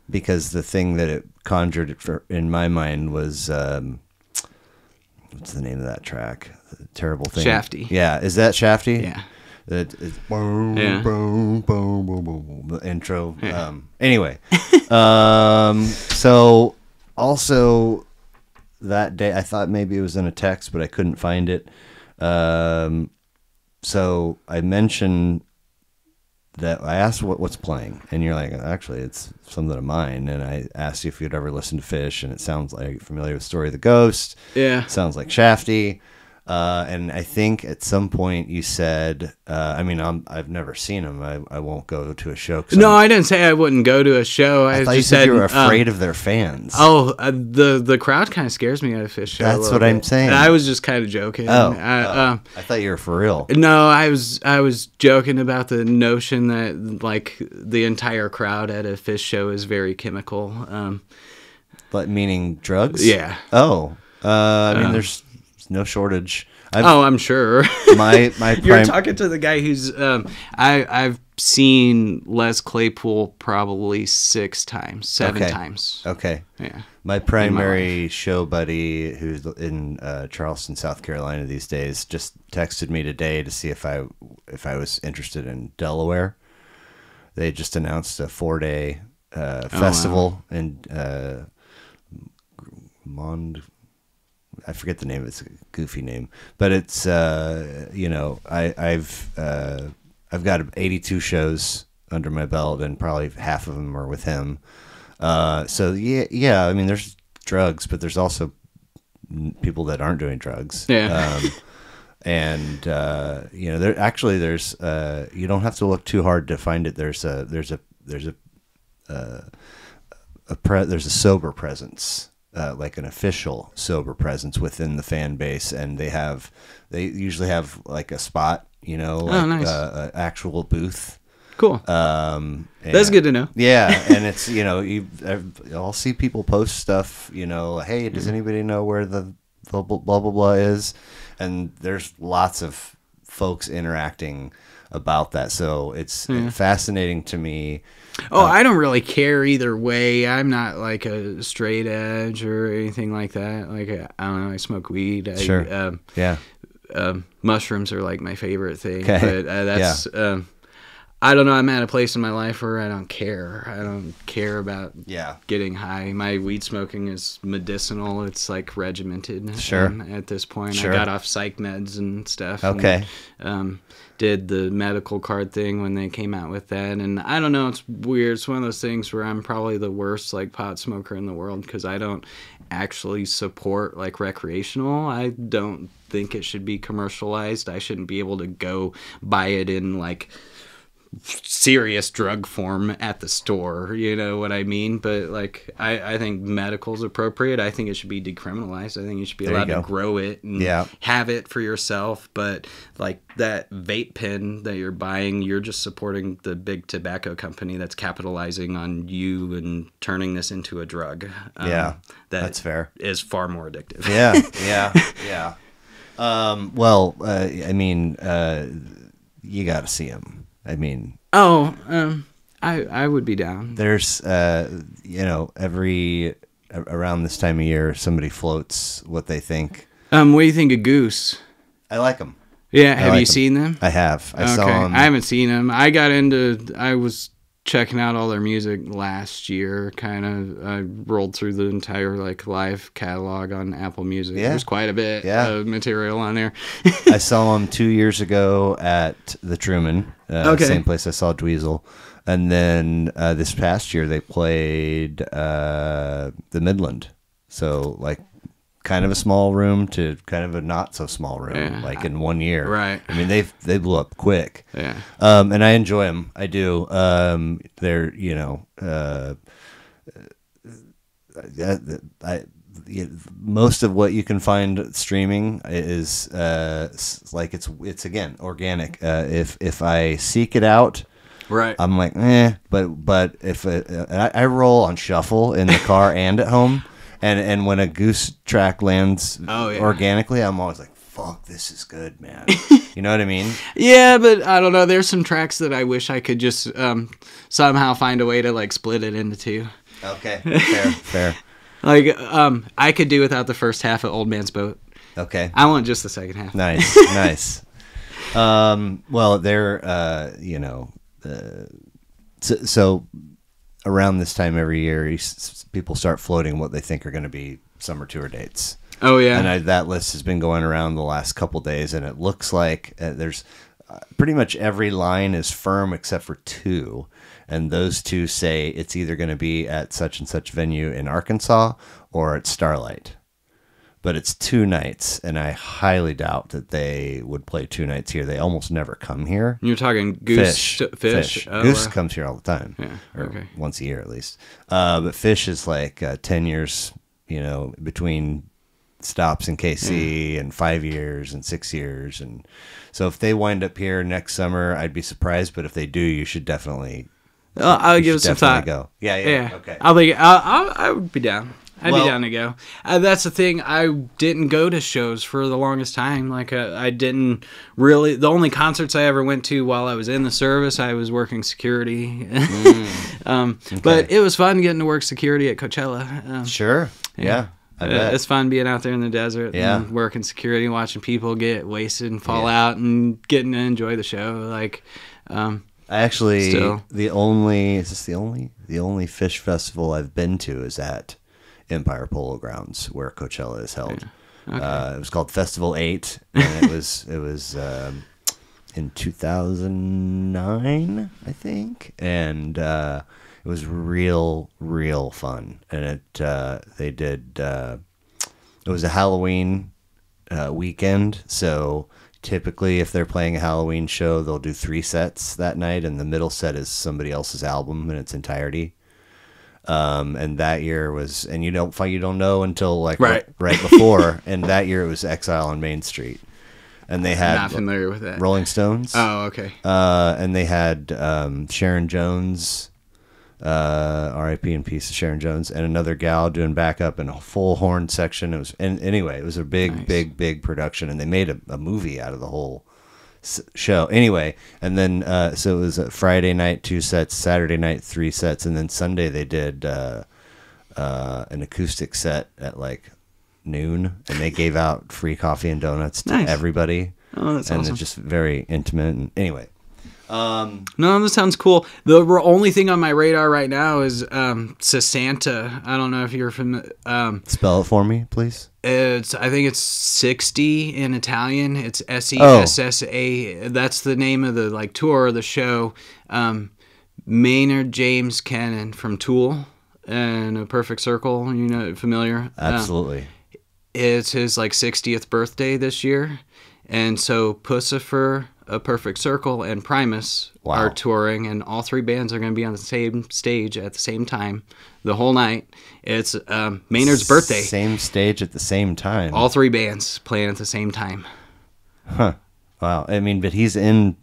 Because the thing that it conjured in my mind was what's the name of that track? The terrible thing.
Shafty.
Yeah, is that Shafty?
Yeah.
That is boom, boom, boom, boom, boom, the intro.
Yeah.
Anyway, so also that day I thought maybe it was in a text, but I couldn't find it. So I mentioned that I asked what's playing, and you're like, actually, it's something of mine. And I asked you if you'd ever listened to Phish, and it sounds like you're familiar with Story of the Ghost.
Yeah,
it sounds like Shafty. And I think at some point you said, I've never seen them. I won't go to a show.
No, I didn't say I wouldn't go to a show.
I thought
just
you said you were afraid of their fans.
Oh, the crowd kind of scares me at a Phish show.
That's what I'm saying.
I was just kind of joking.
I thought you were for real.
No, I was joking about the notion that like the entire crowd at a Phish show is very chemical.
But meaning drugs?
Yeah.
Oh, I mean, there's no shortage.
I'm sure.
You're
talking to the guy who's I've seen Les Claypool probably 7 times.
Okay.
Yeah.
My primary show buddy, who's in Charleston, South Carolina these days, just texted me today to see if I was interested in Delaware. They just announced a 4-day festival in I forget the name. It's a goofy name, but it's I've got 82 shows under my belt, and probably half of them are with him. So yeah. I mean, there's drugs, but there's also people that aren't doing drugs.
Yeah.
There's you don't have to look too hard to find it. There's a sober presence. Like an official sober presence within the fan base, and they usually have like a spot,
nice.
An actual booth.
Cool. That's good to know.
Yeah, and it's I'll see people post stuff, hey, does anybody know where the blah blah blah is? And there's lots of folks interacting about that, so it's fascinating to me.
I don't really care either way. I'm not like a straight edge or anything like that. Like, I don't know, I smoke weed.
Sure.
Mushrooms are like my favorite thing.
Okay.
But that's I don't know. I'm at a place in my life where I don't care. I don't care about getting high. My weed smoking is medicinal. It's like regimented.
Sure.
At this point,
Sure.
I got off psych meds and stuff.
Okay.
And, did the medical card thing when they came out with that, and I don't know, it's weird. It's one of those things where I'm probably the worst like pot smoker in the world because I don't actually support like recreational. I don't think it should be commercialized. I shouldn't be able to go buy it in like serious drug form at the store, you know what I mean? But like I think medical's appropriate. I think it should be decriminalized. I think you should be allowed to grow it and have it for yourself. But like that vape pen that you're buying, you're just supporting the big tobacco company that's capitalizing on you and turning this into a drug.
That's fair.
Is far more addictive.
Yeah. You got to see them. I mean,
I would be down.
There's, every around this time of year, somebody floats what they think.
What do you think of Goose?
I like them.
Yeah, have you seen them?
I have. I saw them.
I haven't seen them. I was checking out all their music last year. Kind of, I rolled through the entire like live catalog on Apple Music.
Yeah.
There's quite a bit of material on there.
I saw them 2 years ago at the Truman, same place I saw Dweezil. And then this past year they played the Midland. So like kind of a small room to kind of a not so small room, like in 1 year.
Right.
I mean, they blew up quick.
Yeah.
And I enjoy them. I do. They're, most of what you can find streaming is like it's again organic. If I seek it out,
Right.
I'm like, but if I roll on shuffle in the car and at home, and when a Goose track lands organically, I'm always like, fuck, this is good, man. You know what I mean?
Yeah, but I don't know. There's some tracks that I wish I could just somehow find a way to like split it into two.
Okay, fair.
Like, I could do without the first half of Old Man's Boat.
Okay.
I want just the second half.
Nice. Well, they're, so around this time every year, people start floating what they think are going to be summer tour dates.
Oh, yeah.
And that list has been going around the last couple days, and it looks like there's pretty much every line is firm except for two. And those two say it's either going to be at such and such venue in Arkansas or at Starlight. But it's 2 nights, and I highly doubt that they would play 2 nights here. They almost never come here.
You're talking Goose?
Phish.
Oh,
Goose comes here all the time.
Yeah,
or once a year at least. But Phish is like 10 years, between stops in KC and 5 years and 6 years. And so if they wind up here next summer, I'd be surprised. But if they do, you should definitely...
I'll give it some thought.
Go. Yeah. Okay.
I would be down. I'd be down to go. That's the thing. I didn't go to shows for the longest time. Like I didn't really. The only concerts I ever went to while I was in the service, I was working security. Okay. But it was fun getting to work security at Coachella.
Sure. Yeah. I bet.
It's fun being out there in the desert and working security, watching people get wasted and fall out, and getting to enjoy the show. Like.
I actually the only Phish festival I've been to is at Empire Polo Grounds, where Coachella is held. Yeah. Okay. It was called Festival 8, and it was in 2009, I think, and it was real fun. And they did it was a Halloween weekend, so. Typically, if they're playing a Halloween show, they'll do 3 sets that night, and the middle set is somebody else's album in its entirety. And that year was, and you don't know until like right before, and that year it was Exile on Main Street, and they had
not familiar with that
Rolling Stones.
Oh, okay. And
they had Sharon Jones, R.I.P. in peace, Sharon Jones, and another gal doing backup and a full horn section. It was, and anyway, it was a big production, and they made a movie out of the whole show. Anyway, and then so it was a Friday night 2 sets, Saturday night 3 sets, and then Sunday they did an acoustic set at like noon, and they gave out free coffee and donuts to everybody.
Oh, that's awesome.
It's just very intimate. And anyway.
No, this sounds cool. The only thing on my radar right now is Sessanta. I don't know if you're familiar.
Spell it for me, please.
I think it's 60 in Italian. It's Sessa. That's the name of the like tour of the show. Maynard James Keenan from Tool and A Perfect Circle. Familiar?
Absolutely.
It's his like 60th birthday this year, and so Pussifer, A Perfect Circle, and Primus are touring, and all 3 bands are going to be on the same stage at the same time the whole night. It's Maynard's birthday.
Same stage at the same time.
All 3 bands playing at the same time.
Huh. Wow. I mean, but he's in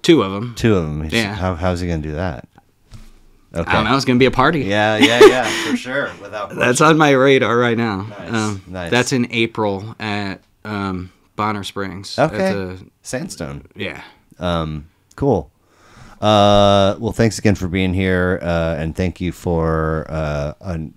2 of them.
2 of them.
Yeah.
How's he going to do that? Okay.
I don't know. It's going to be a party.
Yeah, for sure. Without question.
That's on my radar right now.
Nice.
That's in April at Bonner Springs.
Okay.
At the
Sandstone.
Yeah.
Cool. Well, thanks again for being here, and thank you for an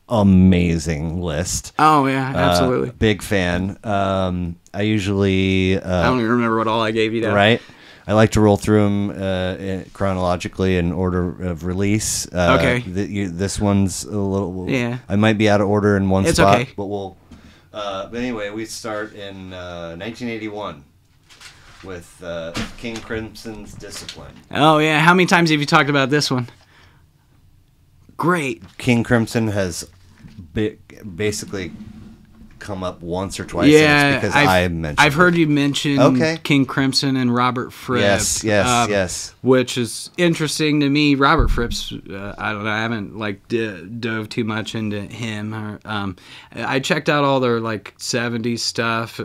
amazing list.
Oh yeah, absolutely.
Big fan. I usually
I don't even remember what all I gave you now.
Right. I like to roll through them chronologically in order of release.
Okay.
This one's a little.
Yeah.
I might be out of order in one
it's
spot,
okay.
but we'll. But anyway, we start in 1981 with King Crimson's Discipline.
Oh yeah, how many times have you talked about this one? Great.
King Crimson has basically come up once or twice. And it's because I mentioned
I've heard you mention King Crimson and Robert Fripp.
Yes, yes.
Which is interesting to me. Robert Fripp's, I don't know, I haven't like dove too much into him. I checked out all their like 70s stuff.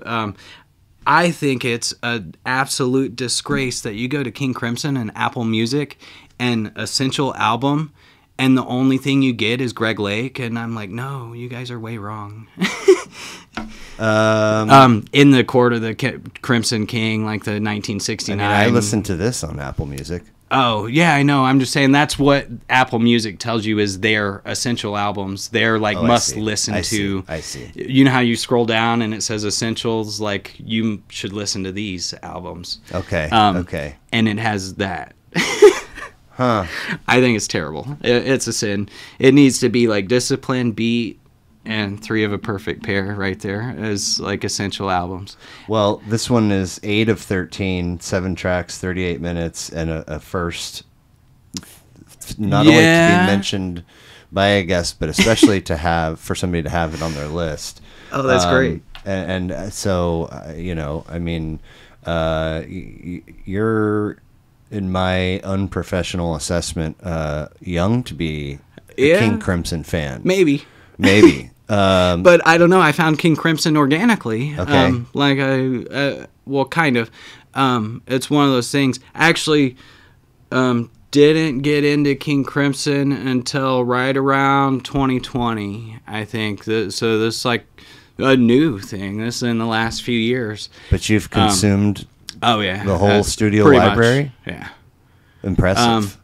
I think it's an absolute disgrace that you go to King Crimson and Apple Music and Essential Album, and the only thing you get is Greg Lake, and I'm like, no, you guys are way wrong. In the Court of the Crimson King, like the 1969.
I listened to this on Apple Music.
Oh, yeah, I know. I'm just saying that's what Apple Music tells you is their essential albums. They're like must listen to.
I see.
You know how you scroll down and it says essentials? Like you should listen to these albums.
Okay. Okay.
And it has that.
Huh.
I think it's terrible. It's a sin. It needs to be like Discipline, Beat, and Three of a Perfect Pair right there as like essential albums.
Well, this one is 8 of 13, 7 tracks, 38 minutes, and a first. Not only to be mentioned by a guest, but especially for somebody to have it on their list.
Oh, that's great.
And so, I mean, you're, in my unprofessional assessment, young to be a King Crimson fan.
Maybe.
But
I don't know. I found King Crimson organically.
Okay.
Well, kind of. It's one of those things. Actually, didn't get into King Crimson until right around 2020, I think. So this is like a new thing. This is in the last few years.
But you've consumed the whole studio library?
Much. Yeah.
Impressive.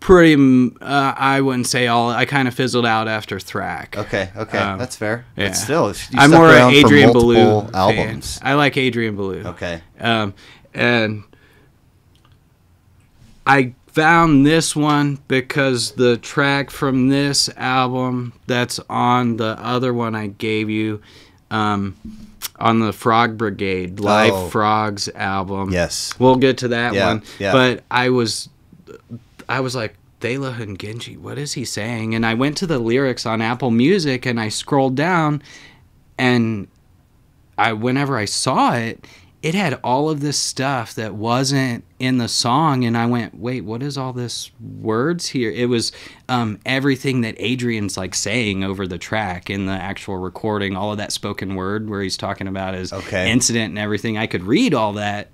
I wouldn't say all. I kind of fizzled out after Thrack.
Okay, that's fair.
Yeah.
But still,
I'm more an Adrian Belew
albums.
Fan. I like Adrian Belew.
Okay.
And I found this one because the track from this album that's on the other one I gave you, on the Frog Brigade, Live Frogs album.
Yes.
We'll get to that one.
Yeah.
But I was like, Thela and Genji, what is he saying? And I went to the lyrics on Apple Music and I scrolled down, and whenever I saw it, it had all of this stuff that wasn't in the song, and I went, wait, what is all this words here? It was everything that Adrian's like saying over the track in the actual recording, all of that spoken word where he's talking about his incident and everything. I could read all that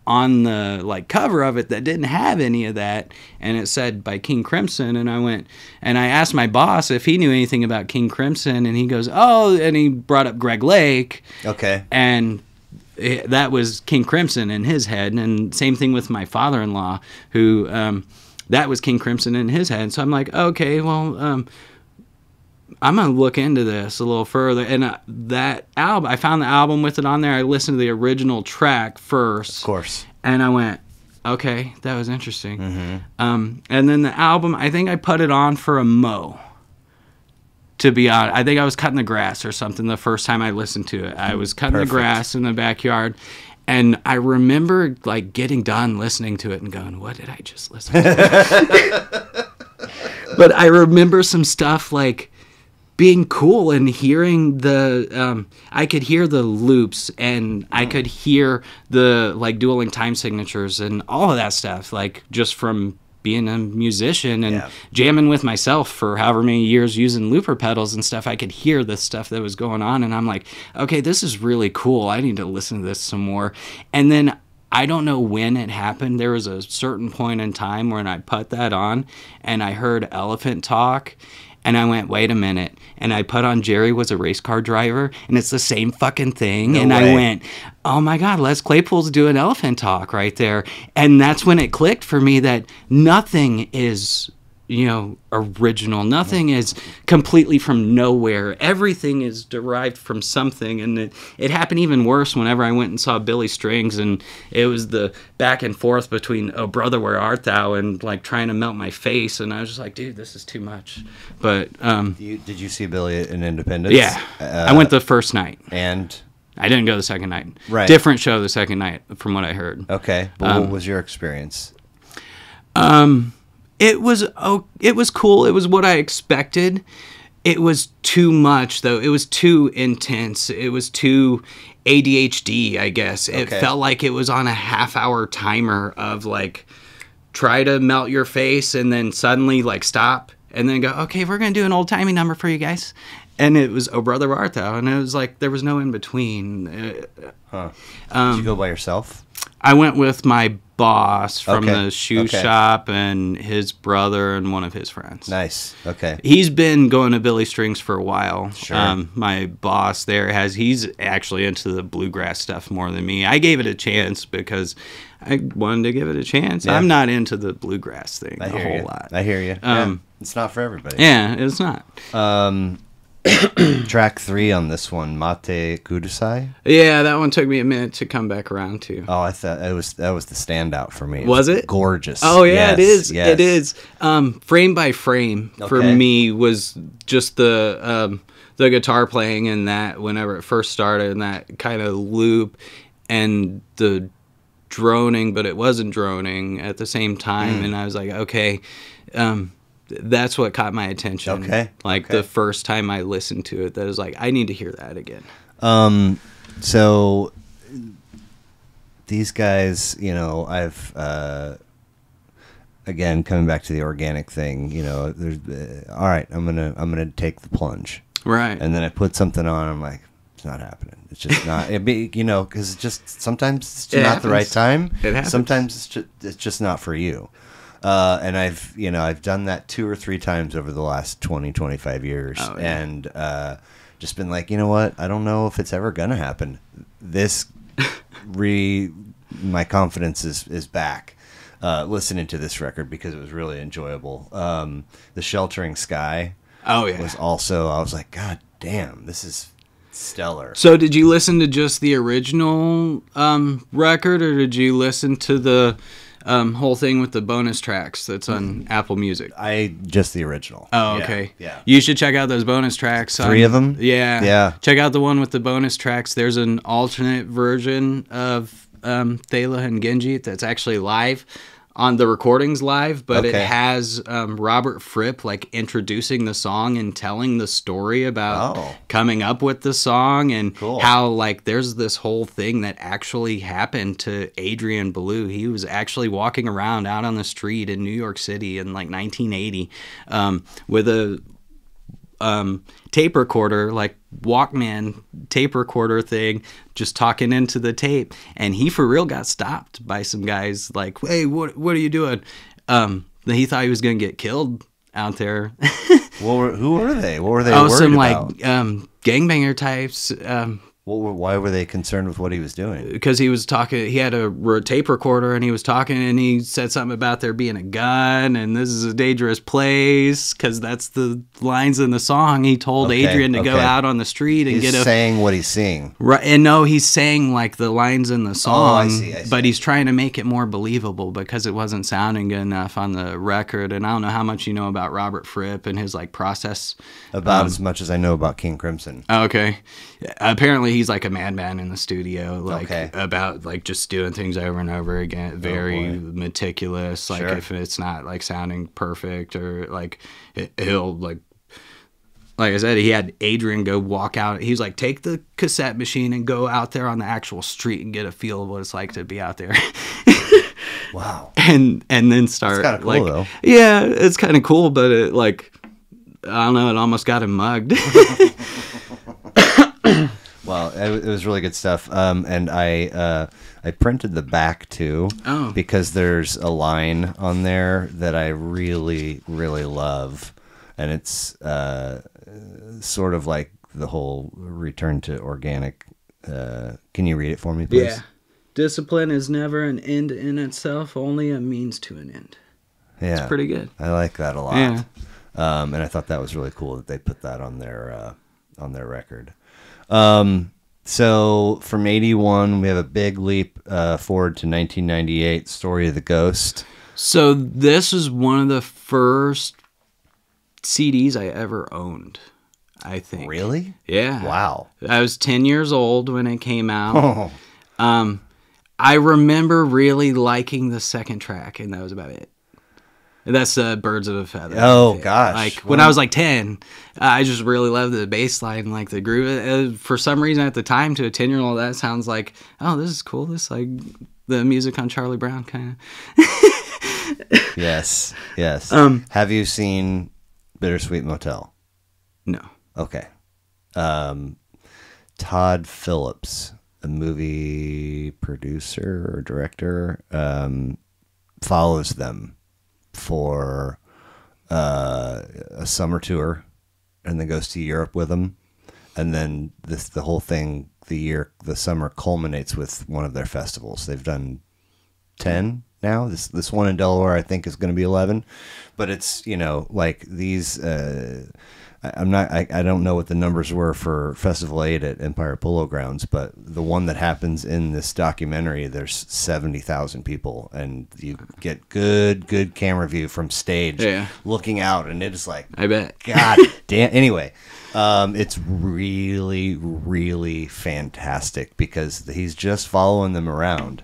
on the like cover of it that didn't have any of that, and it said by King Crimson, and I went and I asked my boss if he knew anything about King Crimson, and he goes, oh, and he brought up Greg Lake.
Okay.
And that was King Crimson in his head, and same thing with my father-in-law, who that was King Crimson in his head. So I'm like, okay, well, I'm gonna look into this a little further. And that album, I found the album with it on there. I listened to the original track first,
of course,
and I went, okay, that was interesting.
Mm-hmm.
And then the album, I think I put it on for a mow. To be honest, I think I was cutting the grass or something the first time I listened to it. I was cutting the grass in the backyard, and I remember like getting done listening to it and going, what did I just listen to? But I remember some stuff like being cool and hearing the I could hear the loops, and I could hear the like dueling time signatures and all of that stuff, like just from being a musician and jamming with myself for however many years using looper pedals and stuff. I could hear the stuff that was going on, and I'm like, okay, this is really cool. I need to listen to this some more. And then I don't know when it happened. There was a certain point in time when I put that on and I heard Elephant talk, and I went, wait a minute. And I put on Jerry Was a Race Car Driver, and it's the same fucking thing.
No
and
way.
I went, oh my God, Les Claypool's doing Elephant Talk right there. And that's when it clicked for me that nothing is, original. Nothing is completely from nowhere. Everything is derived from something. And it happened even worse whenever I went and saw Billy Strings, and it was the back and forth between, oh brother, where art thou? And like trying to melt my face. And I was just like, dude, this is too much. But
did you see Billy in Independence?
Yeah. I went the first night.
And
I didn't go the second night.
Right.
Different show the second night from what I heard.
Okay. But what was your experience?
It was cool. It was what I expected. It was too much, though. It was too intense. It was too ADHD, I guess. It felt like it was on a half-hour timer of, like, try to melt your face and then suddenly, like, stop and then go, okay, we're going to do an old-timey number for you guys. And it was Oh Brother Art Thou, and it was like there was no in between.
Did you go by yourself?
I went with my boss from the shoe shop and his brother and one of his friends.
Nice. Okay.
He's been going to Billy Strings for a while.
Sure.
My boss there he's actually into the bluegrass stuff more than me. I gave it a chance because I wanted to give it a chance. Yeah. I'm not into the bluegrass thing a whole lot.
I hear you. It's not for everybody.
Yeah, it's not.
Track 3 on this one, Mate Kudasai.
Yeah, that one took me a minute to come back around to.
Oh, I thought that was the standout for me.
Was it?
Gorgeous.
Oh yeah, it is.
Yes.
It is. Frame by frame for me was just the guitar playing in that whenever it first started, and that kind of loop and the droning, but it wasn't droning at the same time, and I was like, okay. That's what caught my attention.
Okay.
The first time I listened to it, that was like, I need to hear that again.
So these guys, I've again coming back to the organic thing. There's all right. I'm gonna take the plunge.
Right.
And then I put something on. I'm like, it's not happening. It's just not. Because it's just sometimes it's just not the right time.
It happens.
Sometimes it's just not for you. And I've done that 2 or 3 times over the last 20, 25 years.
Oh, yeah.
And just been like, you know what? I don't know if it's ever going to happen. My confidence is back listening to this record because it was really enjoyable. The Sheltering Sky was also, I was like, God damn, this is stellar.
So did you listen to just the original record, or did you listen to the whole thing with the bonus tracks that's on Apple Music?
Just the original.
Oh, okay.
Yeah.
You should check out those bonus tracks.
3 of them?
Yeah.
Yeah.
Check out the one with the bonus tracks. There's an alternate version of Thela and Genji that's actually live on the recordings live, but it has Robert Fripp introducing the song and telling the story about coming up with the song and how there's this whole thing that actually happened to Adrian Belew. He was actually walking around out on the street in New York City in 1980 with a tape recorder, Walkman tape recorder thing, just talking into the tape, and he for real got stopped by some guys hey, what are you doing? He thought he was gonna get killed out there.
Who were they? What were they worried
some
about?
Gangbanger types.
Why were they concerned with what he was doing?
Because he was talking, he had a tape recorder and he was talking and he said something about there being a gun and this is a dangerous place, because that's the lines in the song. He told Adrian to go out on the street and
he's saying what he's seeing.
Right, and no, he's saying the lines in the song,
I see.
But he's trying to make it more believable because it wasn't sounding good enough on the record. And I don't know how much you know about Robert Fripp and his process.
About as much as I know about King Crimson.
Okay. Apparently he's a madman in the studio, about just doing things over and over again, very meticulous. If it's not sounding perfect, or he'll like I said, he had Adrian go walk out. He was like, take the cassette machine and go out there on the actual street and get a feel of what it's like to be out there.
Wow.
And then start.
It's kind of cool, though.
Yeah, it's kind of cool, but it I don't know, it almost got him mugged.
Well, it was really good stuff, and I printed the back too, because there's a line on there that I really, really love, and it's sort of like the whole return to organic. Can you read it for me, please?
Yeah. Discipline is never an end in itself, only a means to an end.
Yeah,
it's pretty good.
I like that a lot.
Yeah.
And I thought that was really cool that they put that on their record. So from 81, we have a big leap forward to 1998, Story of the Ghost.
So this is one of the first CDs I ever owned, I think.
Really?
Yeah.
Wow.
I was 10 years old when it came out. I remember really liking the second track, and that was about it. That's Birds of a Feather.
Oh, gosh.
Like when I was like 10, I just really loved the bass line, like the groove. For some reason at the time, to a 10-year-old, that sounds like, oh, this is cool. This like the music on Charlie Brown kind of.
Yes. Have you seen Bittersweet Motel?
No.
Okay. Todd Phillips, a movie producer or director, follows them for a summer tour, and then goes to Europe with them, and then the whole thing, the summer culminates with one of their festivals. They've done 10 now. This one in Delaware, I think, is going to be 11, but it's, like these. I don't know what the numbers were for Festival 8 at Empire Polo Grounds, but the one that happens in this documentary, there's 70,000 people, and you get good camera view from stage, looking out, and it is like,
I bet.
God damn. Anyway, it's really, really fantastic because he's just following them around.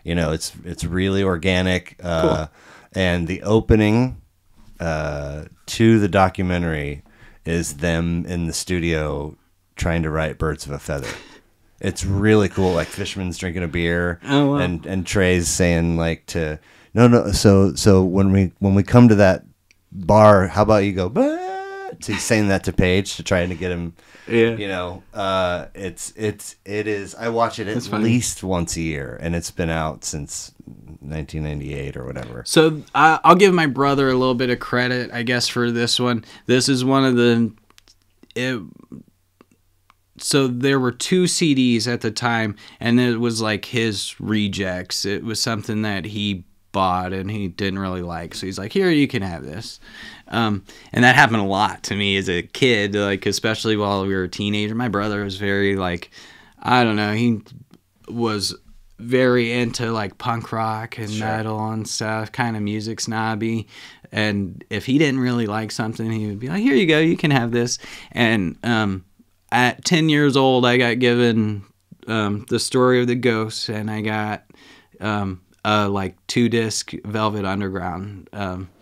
It's really organic,
cool.
And the opening to the documentary is them in the studio trying to write Birds of a Feather. It's really cool. Like Fishman's drinking a beer,
wow.
and Trey's saying like to no. So when we come to that bar, how about you go? Bah? So he's saying that to Paige to try to get him. Yeah. It is. I watch it at least once a year, and it's been out since 1998 or whatever.
So I'll give my brother a little bit of credit, I guess, for this one. This is one of the. So there were 2 CDs at the time, and it was like his rejects. It was something that he bought and he didn't really like, so he's like, "Here, you can have this." And that happened a lot to me as a kid, like especially while we were a teenager. My brother was very like, I don't know, he was very into like punk rock and metal and stuff, kind of music snobby. And if he didn't really like something, he would be like, "Here you go, you can have this." And at 10 years old, I got given The Story of the Ghost, and I got like 2-disc Velvet Underground.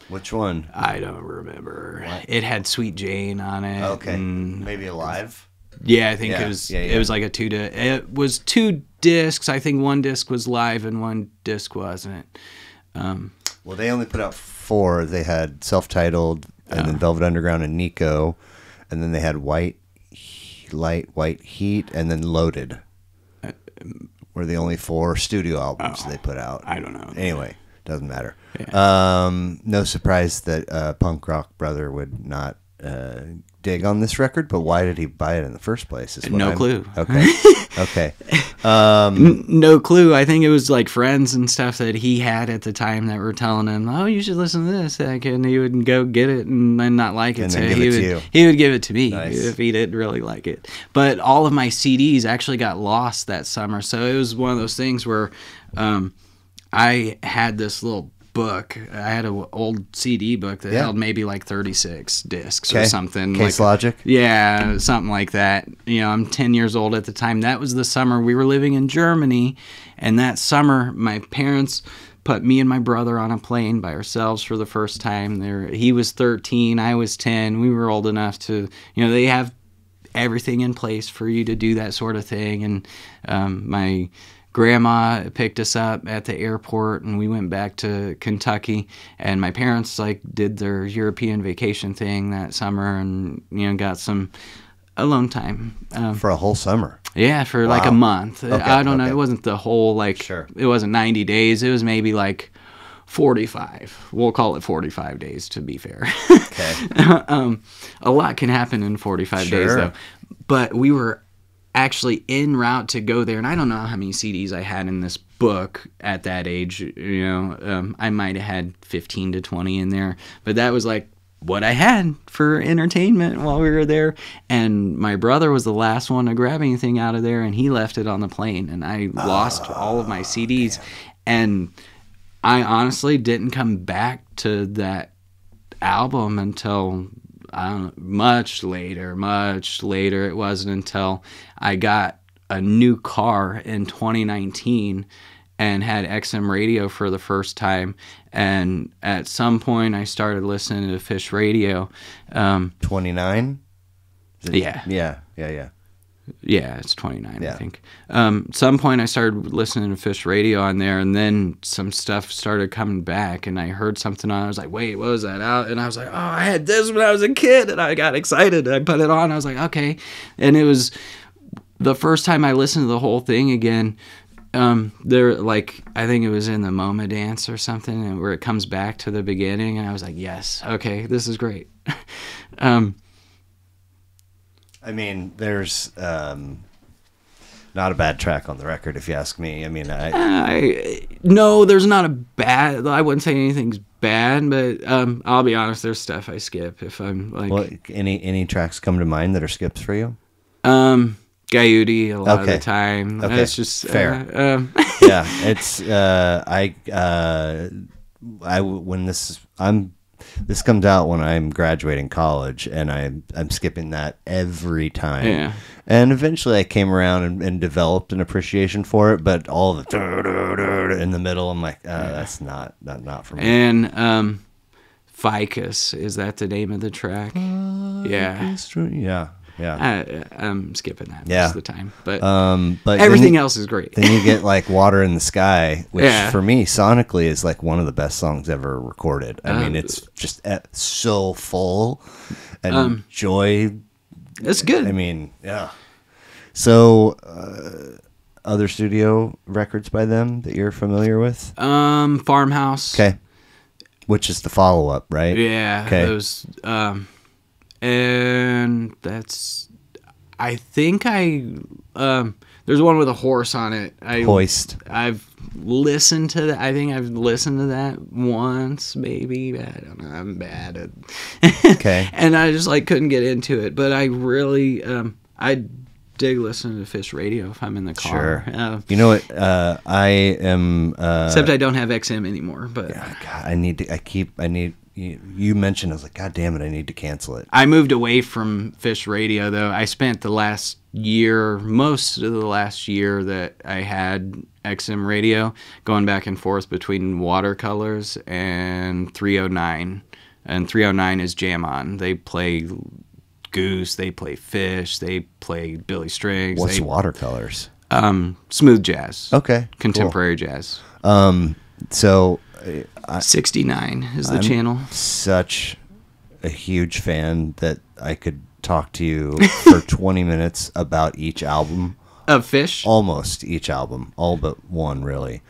Which one?
I don't remember.
What?
It had Sweet Jane on it.
Okay, maybe Alive.
Yeah, I think it was. Yeah. It was like a 2-disc. It was 2 discs. I think 1 disc was live and 1 disc wasn't.
Well, they only put out 4. They had Self-Titled, and then Velvet Underground and Nico, and then they had White Heat, and then Loaded. Were the only 4 studio albums they put out.
I don't know.
Anyway, doesn't matter.
Yeah.
No surprise that Punk Rock Brother would not dig on this record, but why did he buy it in the first place?
No clue.
Okay.
No clue. I think it was like friends and stuff that he had at the time that were telling him, "Oh, you should listen to this." And he would go get it and then not like it.
And
so
then give it to you.
He would give it to me
Nice.
if he didn't really like it. But all of my CDs actually got lost that summer. So it was one of those things where I had this little book. I had an old CD book that held maybe like 36 discs or something.
Case
like,
Logic?
Yeah, something like that. I'm 10 years old at the time. That was the summer we were living in Germany, and that summer my parents put me and my brother on a plane by ourselves for the first time. He was 13, I was 10. We were old enough to, they have everything in place for you to do that sort of thing. And my grandma picked us up at the airport, and we went back to Kentucky, and my parents did their European vacation thing that summer, and got some alone time
for a whole summer.
Yeah, for like a month.
Okay,
I don't know, it wasn't the whole
Sure.
It wasn't 90 days, it was maybe like 45. We'll call it 45 days to be fair.
Okay.
A lot can happen in 45 days though. But we were actually en route to go there, and I don't know how many CDs I had in this book at that age. I might have had 15 to 20 in there, but that was like what I had for entertainment while we were there. And my brother was the last one to grab anything out of there, and he left it on the plane, and I lost all of my CDs. Damn. And I honestly didn't come back to that album until much later. It wasn't until I got a new car in 2019, and had XM radio for the first time. And at some point, I started listening to Phish radio.
29?
Yeah.
Yeah.
Yeah, it's 29,
Yeah.
I think. At some point, I started listening to Phish radio on there, and then some stuff started coming back, and I heard something on. I was like, wait, what was that out? And I was like, oh, I had this when I was a kid, and I got excited. I put it on. I was like, okay. And it was the first time I listened to the whole thing again. There, like, I think it was in the MoMA dance or something, and where it comes back to the beginning, and I was like, yes, okay, this is great.
I mean, there's not a bad track on the record, if you ask me. I mean,
no, there's not a bad. I wouldn't say anything's bad, but I'll be honest. There's stuff I skip if I'm like.
Well, any tracks come to mind that are skips for you?
Gaiuti a lot of the time.
Okay.
It's just
fair. Yeah, it's this comes out when I'm graduating college, and I'm skipping that every time.
Yeah.
And eventually I came around and developed an appreciation for it, but all the in the middle, I'm like, that's not for me.
And Ficus, is that the name of the track? Yeah.
Yeah.
I'm skipping that
Yeah.
most of the time, but
but
everything else is great.
Then you get like Water in the Sky, which
Yeah.
for me sonically is like one of the best songs ever recorded. I mean, it's just so full and joy.
It's good.
I mean, yeah. So, other studio records by them that you're familiar with?
Farmhouse.
Okay. Which is the follow-up, right?
Yeah.
Okay.
Those, and that's, I think there's one with a horse on it.
Hoist.
I've listened to that. I think I've listened to that once, maybe. I don't know. I'm bad at.
Okay.
And I just like couldn't get into it, but I really, I dig listening to Phish radio if I'm in the car.
Sure. You know what? I am.
Except I don't have XM anymore. But
yeah, God, You mentioned, I was like, God damn it, I need to cancel it.
I moved away from Phish radio, though. I spent the last year, most of the last year that I had XM radio, going back and forth between Watercolors and 309. And 309 is Jam On. They play Goose, they play Phish, they play Billy Strings.
What's Watercolors?
Smooth jazz.
Okay.
Contemporary jazz.
So
69 is the
I'm
channel.
Such a huge fan that I could talk to you for 20 minutes about each album.
Of Phish?
Almost each album. All but one, really.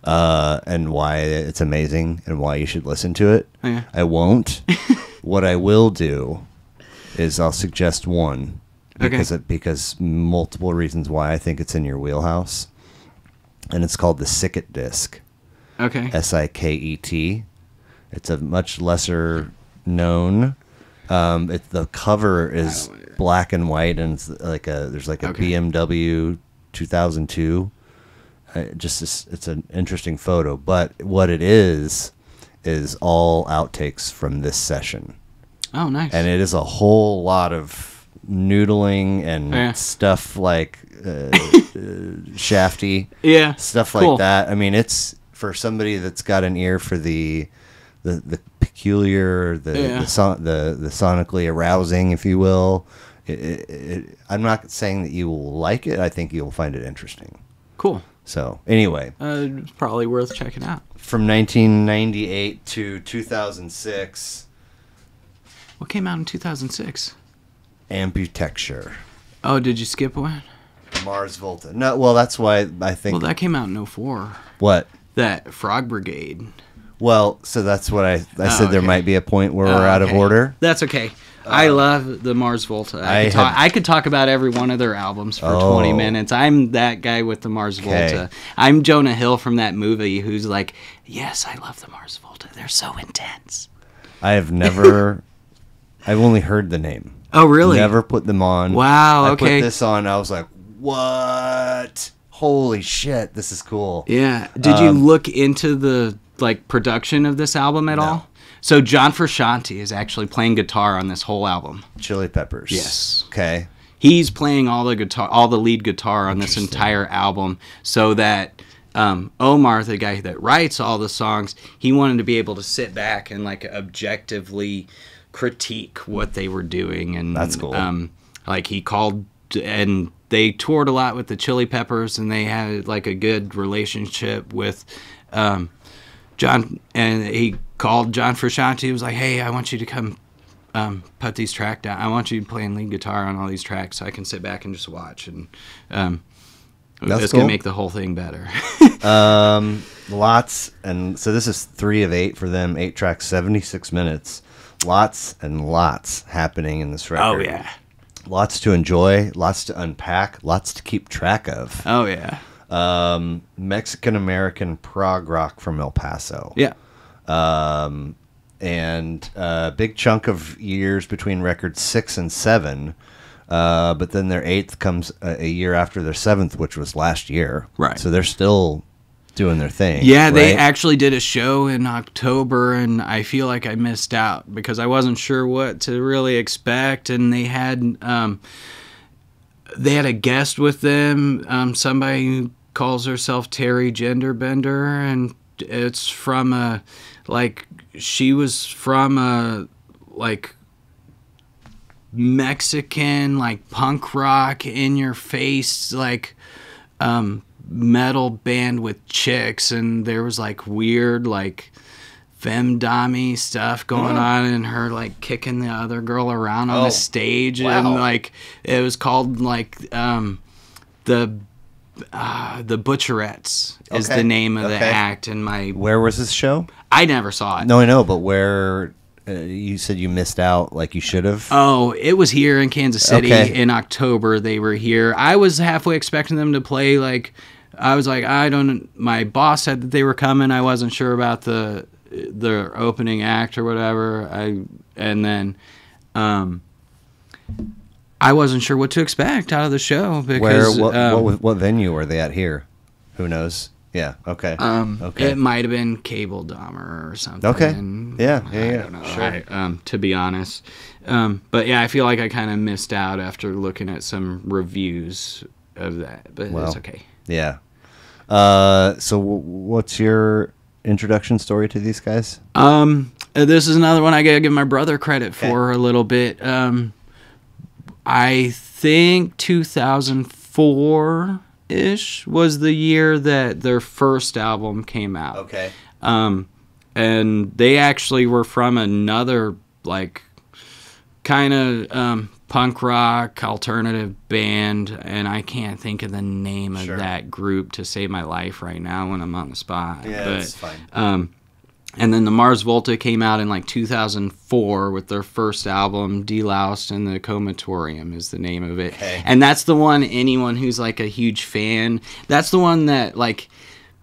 And why it's amazing and why you should listen to it.
Yeah.
I won't. What I will do is I'll suggest one. Because multiple reasons why I think it's in your wheelhouse. And it's called the Sicket Disc.
Okay.
Siket. It's a much lesser known. The cover is black and white, and it's like there's a BMW 2002. It's an interesting photo, but what it is all outtakes from this session.
Oh, nice.
And it is a whole lot of noodling and stuff like Shafty.
Yeah.
Stuff like that. I mean, it's for somebody that's got an ear for the peculiar, the sonically arousing, if you will. I'm not saying that you will like it. I think you'll find it interesting.
Cool.
So anyway,
it's probably worth checking out.
From 1998 to 2006.
What came out in 2006?
Amputechture.
Oh, did you skip one?
Mars Volta. No, well, that's why I think.
Well, that came out in 04.
What?
That Frog Brigade.
Well, so that's what I said. There might be a point where we're out of
okay.
order.
That's okay. I love the Mars Volta. I could talk about every one of their albums for 20 minutes. I'm that guy with the Mars Volta. I'm Jonah Hill from that movie who's like, yes, I love the Mars Volta. They're so intense.
I've only heard the name.
Oh, really?
Never put them on.
Wow, okay.
I put this on. I was like, what? Holy shit, this is cool.
Yeah. Did you look into the production of this album at all? So John Frusciante is actually playing guitar on this whole album.
Chili Peppers.
Yes.
Okay.
He's playing all the lead guitar on this entire album, so that Omar, the guy that writes all the songs, he wanted to be able to sit back and like objectively critique what they were doing. And
that's cool.
Like he called, and they toured a lot with the Chili Peppers, and they had like a good relationship with John, and he called John Frusciante. He was like, hey, I want you to come put these tracks down. I want you playing lead guitar on all these tracks so I can sit back and just watch. And that's cool. Going to make the whole thing better.
Lots, and so this is 3 of 8 for them, 8 tracks, 76 minutes. Lots and lots happening in this record.
Oh, yeah.
Lots to enjoy, lots to unpack, lots to keep track of.
Oh, yeah.
Mexican-American prog rock from El Paso.
Yeah.
And a big chunk of years between records 6 and 7. But then their 8th comes a year after their 7th, which was last year.
Right.
So they're still doing their thing.
Yeah,
right?
They actually did a show in October, and I feel like I missed out because I wasn't sure what to really expect. And they had a guest with them, somebody who calls herself Terry Genderbender, and it's from she was from a Mexican punk rock in your face metal band with chicks, and there was weird femdami stuff going on, and her kicking the other girl around on the stage.
Wow.
And it was called the Butcherettes is the name of the act. And
where was this show?
I never saw it.
No, I know, but where? You said you missed out like you should have.
Oh, it was here in Kansas City in October. They were here. I was halfway expecting them to play. I was like, my boss said that they were coming. I wasn't sure about the opening act or whatever. I wasn't sure what to expect out of the show because
what venue were they at here? Who knows? Yeah. Okay.
It might have been Cable Dahmer or something.
Okay. Yeah.
I don't know.
Sure.
To be honest, but yeah, I feel like I kind of missed out after looking at some reviews of that. But it's okay.
Yeah. So what's your introduction story to these guys?
This is another one I gotta give my brother credit for a little bit. I think 2004. Ish was the year that their first album came out.
Okay.
And they actually were from another kind of punk rock alternative band, and I can't think of the name of that group to save my life right now when I'm on the spot.
Yeah, that's fine.
And then the Mars Volta came out in 2004 with their first album, Deloused and the Comatorium is the name of it.
Okay.
And that's the one, anyone who's a huge fan, that's the one that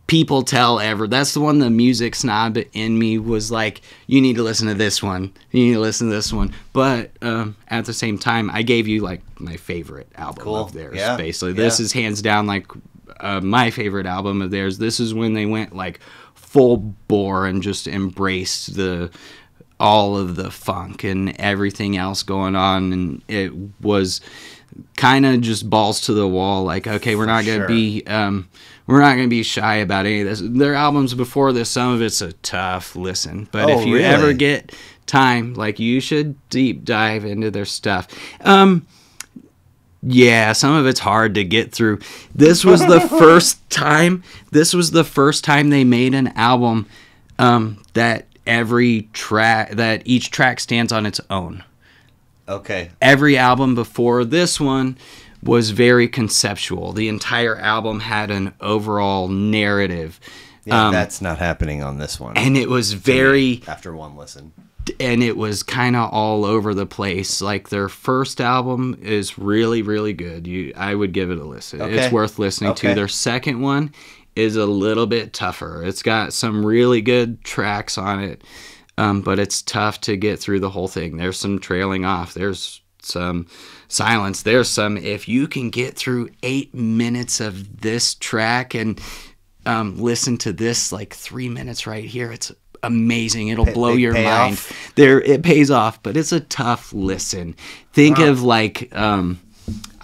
people tell ever. That's the one the music snob in me was you need to listen to this one. You need to listen to this one. But at the same time, I gave you my favorite album of theirs, basically. This is hands down my favorite album of theirs. This is when they went full bore and just embraced all of the funk and everything else going on, and it was kind of just balls to the wall. Okay, we're not gonna be shy about any of this. Their albums before this, some of it's a tough listen, but if you ever get time, you should deep dive into their stuff. Yeah, some of it's hard to get through. This was the first time. This was the first time they made an album that each track stands on its own.
Okay.
Every album before this one was very conceptual. The entire album had an overall narrative.
Yeah, that's not happening on this one.
And it was very
after one listen.
And it was kind of all over the place. Their first album is really, really good. I would give it a listen. Okay. It's worth listening to. Their second one is a little bit tougher. It's got some really good tracks on it, but it's tough to get through the whole thing. There's some trailing off. There's some silence. There's some, if you can get through 8 minutes of this track and listen to this 3 minutes right here, it's amazing. It'll blow your mind. It pays off, but it's a tough listen. Think of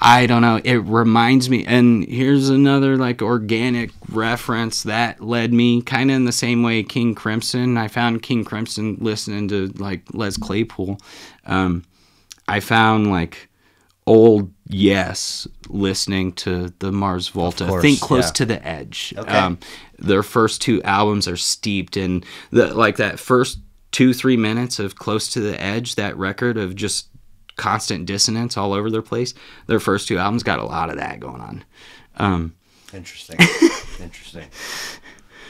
I don't know. It reminds me, and here's another like organic reference that led me kind of in the same way King Crimson. I found King Crimson listening to like Les Claypool. I found like old Yes listening to the Mars Volta.
Course,
Think Close
yeah.
to the Edge.
Okay.
Their first two albums are steeped in that first 2-3 minutes of Close to the Edge, that record of just constant dissonance all over their place. Their first two albums got a lot of that going on.
Interesting. Interesting.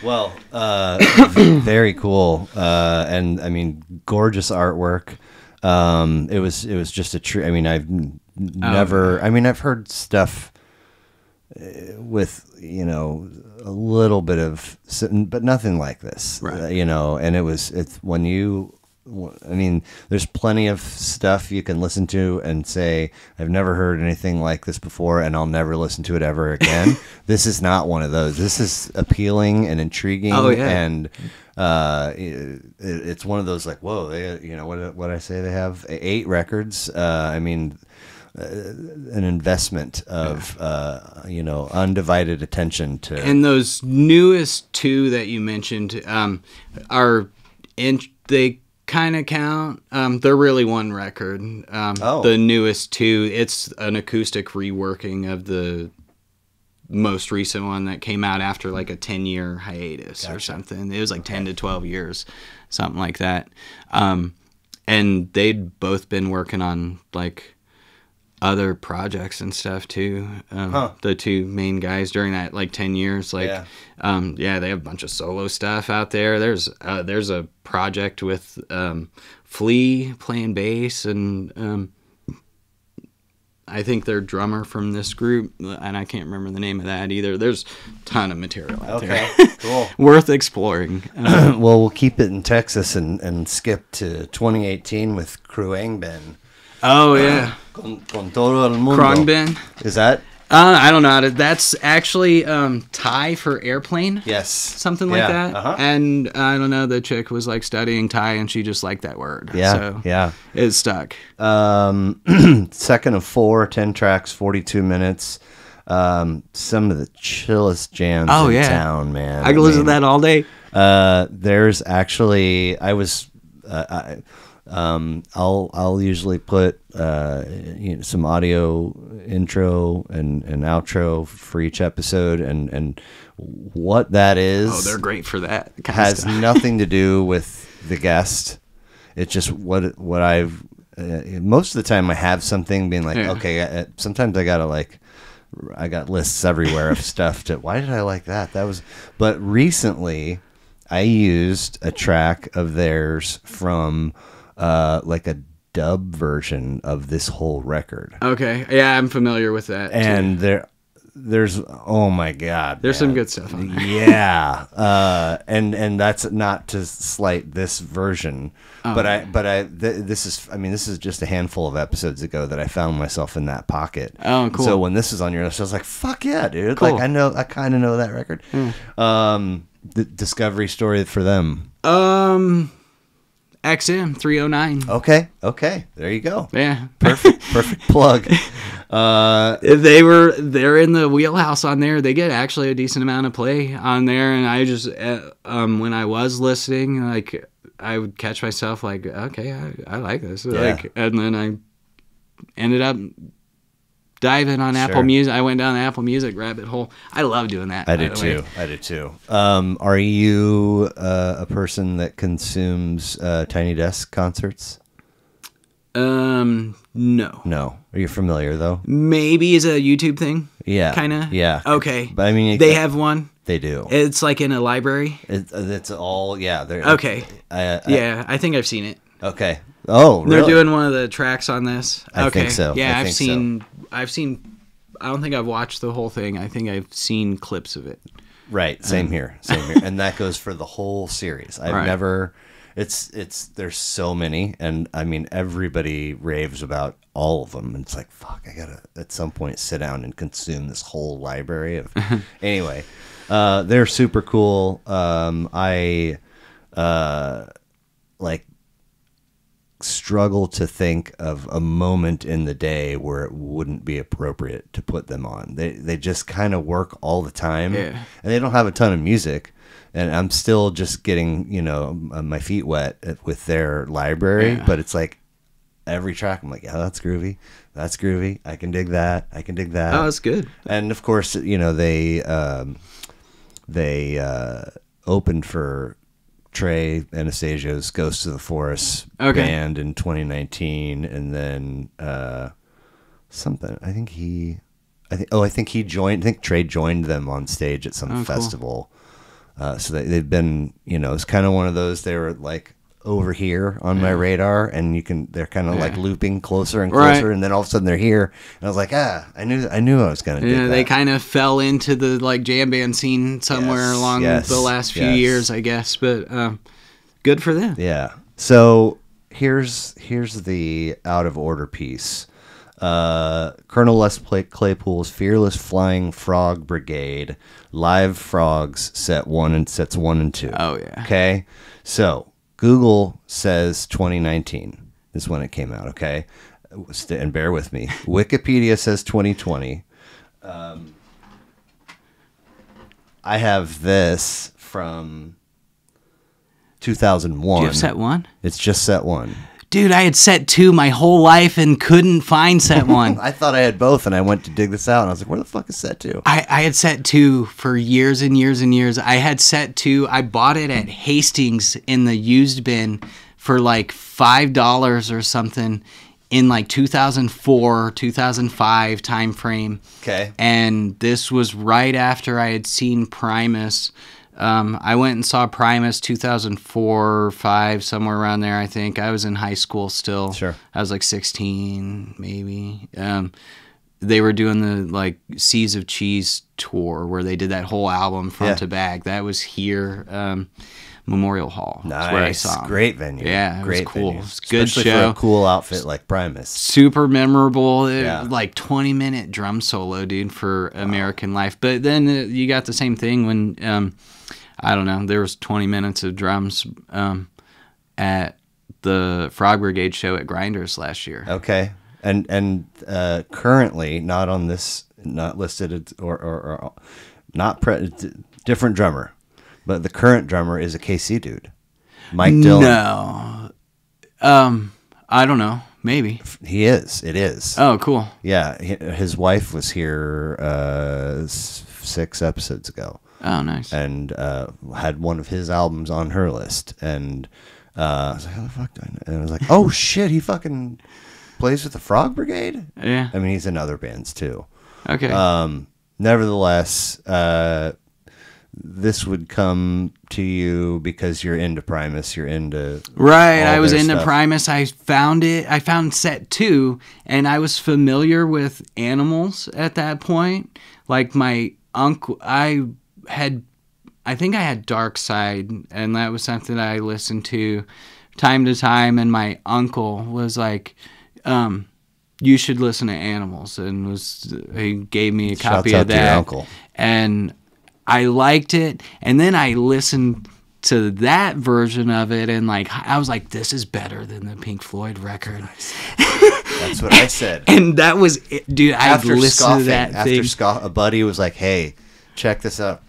Well, very cool. And I mean, gorgeous artwork. It was just a treat. I mean, I've never, I mean, I've heard stuff with, you know, a little bit of, but nothing like this,
Right.
You know, and it's when you, I mean, there's plenty of stuff you can listen to and say, I've never heard anything like this before and I'll never listen to it ever again. This is not one of those. This is appealing and intriguing.
Oh, yeah.
And it's one of those like, whoa, they, you know, what I say, they have 8 records. I mean, an investment of, you know, undivided attention to.
And those newest two that you mentioned are they kind of count. They're really one record. The newest two, it's an acoustic reworking of the most recent one that came out after like a 10-year hiatus. Gotcha. Or something. It was like 10 to 12 years, something like that. And they'd both been working on like other projects and stuff too. The two main guys during that like 10 years, like, yeah, they have a bunch of solo stuff out there. There's a project with Flea playing bass, and I think their drummer from this group, and I can't remember the name of that either. There's a ton of material out there.
Cool.
Worth exploring.
Well, we'll keep it in Texas and skip to 2018 with Khruangbin.
Oh, yeah.
Con todo el mundo.
Khruangbin.
Is that?
I don't know how to. That's actually Thai for airplane.
Yes.
Something like that.
Uh-huh.
And I don't know, the chick was like studying Thai and she just liked that word.
Yeah.
So
yeah.
It stuck.
Second of 4, 10 tracks, 42 minutes. Some of the chillest jams in town, man.
I could listen to that all day.
There's actually, I'll usually put some audio intro and outro for each episode, and what that is.
Oh, they're great for that.
Has nothing to do with the guest. It's just what I've. Most of the time, I have something being like, okay. Sometimes I got lists everywhere of stuff to. Why did I like that? But recently, I used a track of theirs from. Like a dub version of this whole record.
Okay, yeah, I'm familiar with that.
And
too.
there's oh my god,
there's some good stuff on there.
Yeah, and that's not to slight this version, this is just a handful of episodes ago that I found myself in that pocket.
Oh, cool.
So when this is on your list, I was like, fuck yeah, dude!
Cool.
Like I kind of know that record. The discovery story for them.
XM 309.
Okay. There you go.
Yeah.
Perfect plug.
They're in the wheelhouse on there. They get actually a decent amount of play on there, and I just when I was listening, like I would catch myself like, okay, I like this.
Yeah.
Like, and then I ended up diving on Apple Music. I went down the Apple Music rabbit hole. I love doing that.
I do too. Are you a person that consumes Tiny Desk concerts?
No.
Are you familiar though?
Maybe is a YouTube thing.
Yeah.
Kind of.
Yeah.
Okay.
But I mean,
they have one.
They do.
It's like in a library.
It's all
Okay. I think I've seen it.
Okay. Oh, really?
They're doing one of the tracks on this.
I think so.
Yeah, I've seen. I don't think I've watched the whole thing. I think I've seen clips of it.
Right. Same here. And that goes for the whole series. I've never. There's so many, and I mean everybody raves about all of them. And it's like, fuck, I gotta at some point sit down and consume this whole library of. Anyway, they're super cool. I like. struggle to think of a moment in the day where it wouldn't be appropriate to put them on. They just kind of work all the time, and they don't have a ton of music. And I'm still just getting, my feet wet with their library, but it's like every track I'm like, yeah, that's groovy. That's groovy. I can dig that. I can dig that.
Oh, that's good.
And of course, they opened for Trey Anastasio's Ghosts of the Forest band in 2019, and then something. I think Trey joined them on stage at some festival. Cool. So they've been, it's kind of one of those. They were like over here on my radar, and they're kind of like looping closer and closer, and then all of a sudden they're here, and I was like, I knew I was gonna. Yeah,
they kind of fell into the like jam band scene somewhere along the last few years, I guess. But good for them.
Yeah. So here's the out of order piece. Colonel Les Claypool's Fearless Flying Frog Brigade, Live Frogs, sets 1 and 2.
Oh yeah.
Okay. So Google says 2019 is when it came out, okay? And bear with me. Wikipedia says 2020. I have this from 2001.
Do you have set 1?
It's just set 1.
Dude, I had set 2 my whole life and couldn't find set 1.
I thought I had both, and I went to dig this out, and I was like, where the fuck is set 2?
I had set 2 for years and years and years. I had set 2. I bought it at Hastings in the used bin for like $5 or something in like 2004, 2005 time frame.
Okay.
And this was right after I had seen Primus. I went and saw Primus 2004 or 5, somewhere around there, I think. I was in high school still.
Sure.
I was like 16, maybe. They were doing the like Seas of Cheese tour where they did that whole album front to back. That was here, Memorial Hall.
Nice.
That's where I saw 'em.
Great venue.
Yeah, it was cool.
Venue.
It was a good
Especially
show.
for a cool outfit like Primus.
Super memorable. Like 20-minute drum solo, dude, for American Life. But then you got the same thing when... I don't know. There was 20 minutes of drums at the Frog Brigade show at Grinders last year.
Okay, and currently not on this, not listed or not different drummer, but the current drummer is a KC dude, Mike Dillon.
No, I don't know. Maybe
he is. It is.
Oh, cool.
Yeah, his wife was here 6 episodes ago.
Oh, nice.
And had one of his albums on her list. And I was like, how the fuck do I know? And I was like, oh, shit, he fucking plays with the Frog Brigade?
Yeah.
I mean, he's in other bands, too.
Okay.
Nevertheless, this would come to you because you're into Primus. You're into...
Right, I was into
stuff.
Primus. I found set 2, and I was familiar with Animals at that point. Like, my uncle... I think I had Dark Side, and that was something that I listened to time to time, and my uncle was like, you should listen to Animals, and he gave me a copy of that.
To your uncle.
And I liked it, and then I listened to that version of it, and like I was like, this is better than the Pink Floyd record.
That's what I said.
And that was it, dude. I listened to that thing.
A buddy was like, hey, check this out.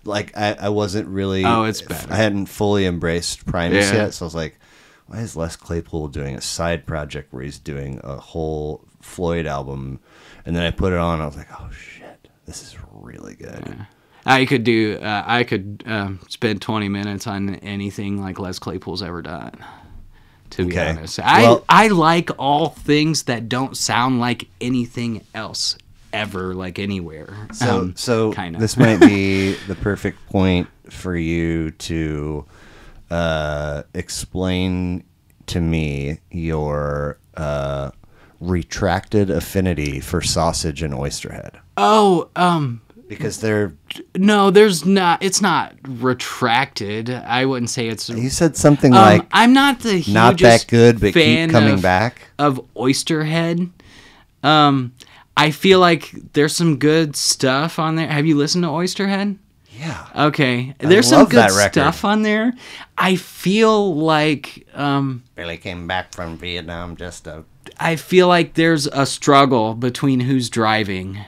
Like I wasn't really.
Oh, it's better.
I hadn't fully embraced Primus yet, so I was like, why is Les Claypool doing a side project where he's doing a whole Floyd album? And then I put it on, and I was like, oh shit, this is really good.
Yeah. I could spend 20 minutes on anything like Les Claypool's ever done. To be honest, I like all things that don't sound like anything else ever, like anywhere.
So
kinda.
This might be the perfect point for you to explain to me your retracted affinity for sausage and oysterhead.
Oh,
because they're
there's not. It's not retracted. I wouldn't say it's.
You said something like
I'm not the hugest
not that good, but keep coming back
of Oysterhead. I feel like there's some good stuff on there. Have you listened to Oysterhead?
Yeah.
Okay. There's some
love
good
that record.
stuff on there. I feel like
Billy came back from Vietnam
I feel like there's a struggle between who's driving,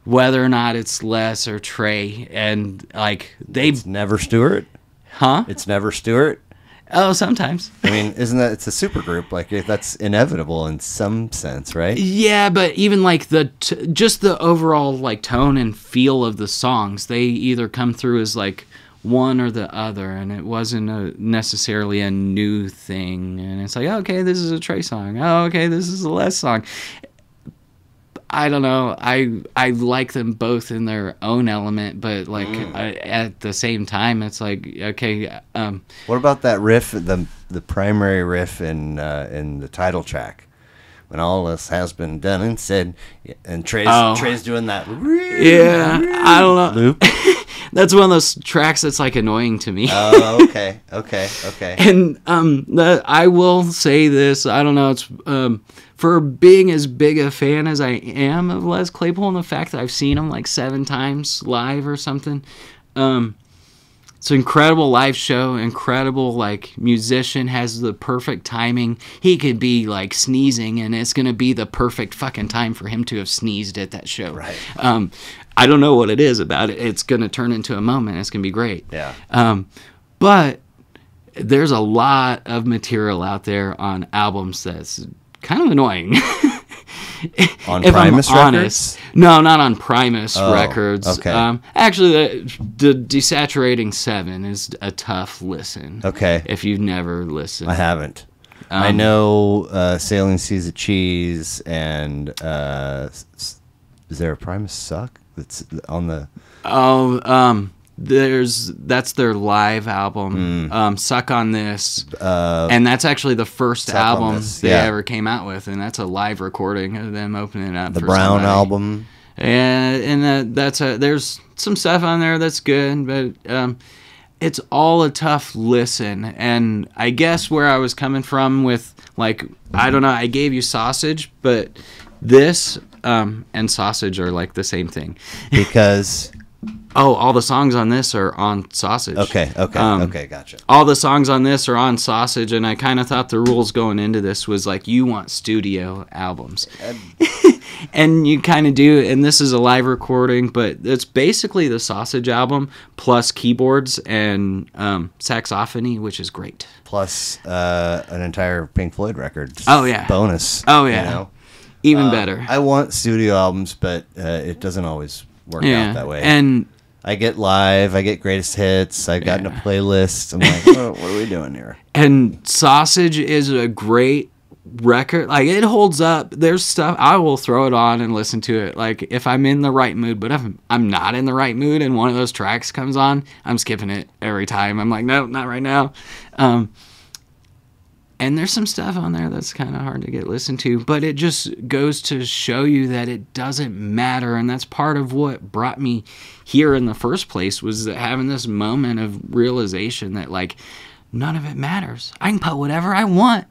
whether or not it's Les or Trey, and like
It's never Stewart.
huh?
It's never Stewart.
Oh, sometimes.
I mean, isn't that it's a supergroup? Like that's inevitable in some sense, right?
Yeah, but even like just the overall like tone and feel of the songs, they either come through as like one or the other, and it wasn't necessarily a new thing. And it's like, okay, this is a Trey song. Oh, okay, this is a Les song. I don't know. I like them both in their own element, but like at the same time, it's like, okay.
What about that riff, the primary riff in the title track, when all this has been done and said, and Trey's doing that.
Yeah, I don't know.
Loop.
That's one of those tracks that's like annoying to me.
Oh, okay.
And I will say this. I don't know. It's for being as big a fan as I am of Les Claypool, and the fact that I've seen him like 7 times live or something. It's an incredible live show. Incredible like musician, has the perfect timing. He could be like sneezing, and it's gonna be the perfect fucking time for him to have sneezed at that show.
Right.
I don't know what it is about it. It's gonna turn into a moment. It's gonna be great.
Yeah.
But there's a lot of material out there on albums that's kind of annoying.
On
if
Primus
I'm honest.
Records?
No, not on Primus Records.
Okay.
Actually, the Desaturating 7 is a tough listen.
Okay.
If you've never listened.
I haven't. I know Sailing Seas of Cheese and is there a Primus Suck that's on the...
that's their live album. Suck on This, and that's actually the first album they ever came out with, and that's a live recording of them opening up.
The
for
Brown
somebody.
album.
And there's some stuff on there that's good, but it's all a tough listen. And I guess where I was coming from with like, I don't know, I gave you Sausage, but this and Sausage are like the same thing
Because...
Oh, all the songs on this are on Sausage.
Okay, gotcha.
All the songs on this are on Sausage, and I kind of thought the rules going into this was like, you want studio albums. And you kind of do, and this is a live recording, but it's basically the Sausage album plus keyboards and saxophony, which is great.
Plus an entire Pink Floyd record.
Oh, yeah.
Bonus.
Oh, yeah.
You know?
Even better.
I want studio albums, but it doesn't always work out that way.
And
I get live, I get greatest hits, I've gotten a playlist. I'm like, what are we doing here?
And Sausage is a great record. Like, it holds up. There's stuff, I will throw it on and listen to it. Like, if I'm in the right mood, but if I'm not in the right mood and one of those tracks comes on, I'm skipping it every time. I'm like, no, not right now. And there's some stuff on there that's kind of hard to get listened to, but it just goes to show you that it doesn't matter. And that's part of what brought me here in the first place, was that having this moment of realization that, like, none of it matters. I can put whatever I want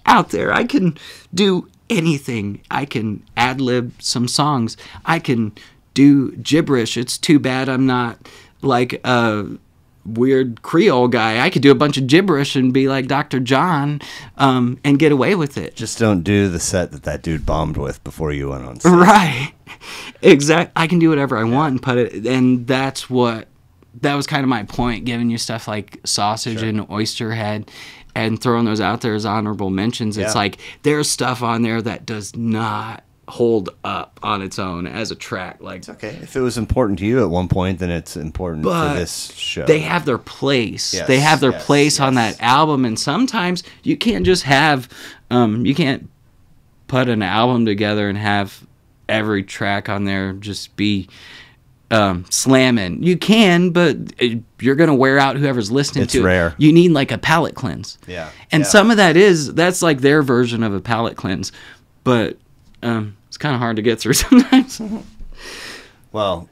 out there. I can do anything. I can ad-lib some songs. I can do gibberish. It's too bad I'm not like a weird Creole guy. I could do a bunch of gibberish and be like Dr. John and get away with it.
Just don't do the set that dude bombed with before you went on stage.
Right. Exactly. I can do whatever I want and put it, and that was kind of my point, giving you stuff like Sausage and Oysterhead and throwing those out there as honorable mentions. It's like, there's stuff on there that does not hold up on its own as a track. Like,
it's okay. If it was important to you at one point, then it's important for this show.
They have their place.
Yes,
they have their place on that album, and sometimes you can't just have you can't put an album together and have every track on there just be slamming. You can, but you're gonna wear out whoever's listening to it.
It's rare.
You need like a palate cleanse.
Yeah.
And some of that's like their version of a palate cleanse, but it's kind of hard to get through sometimes.
Well,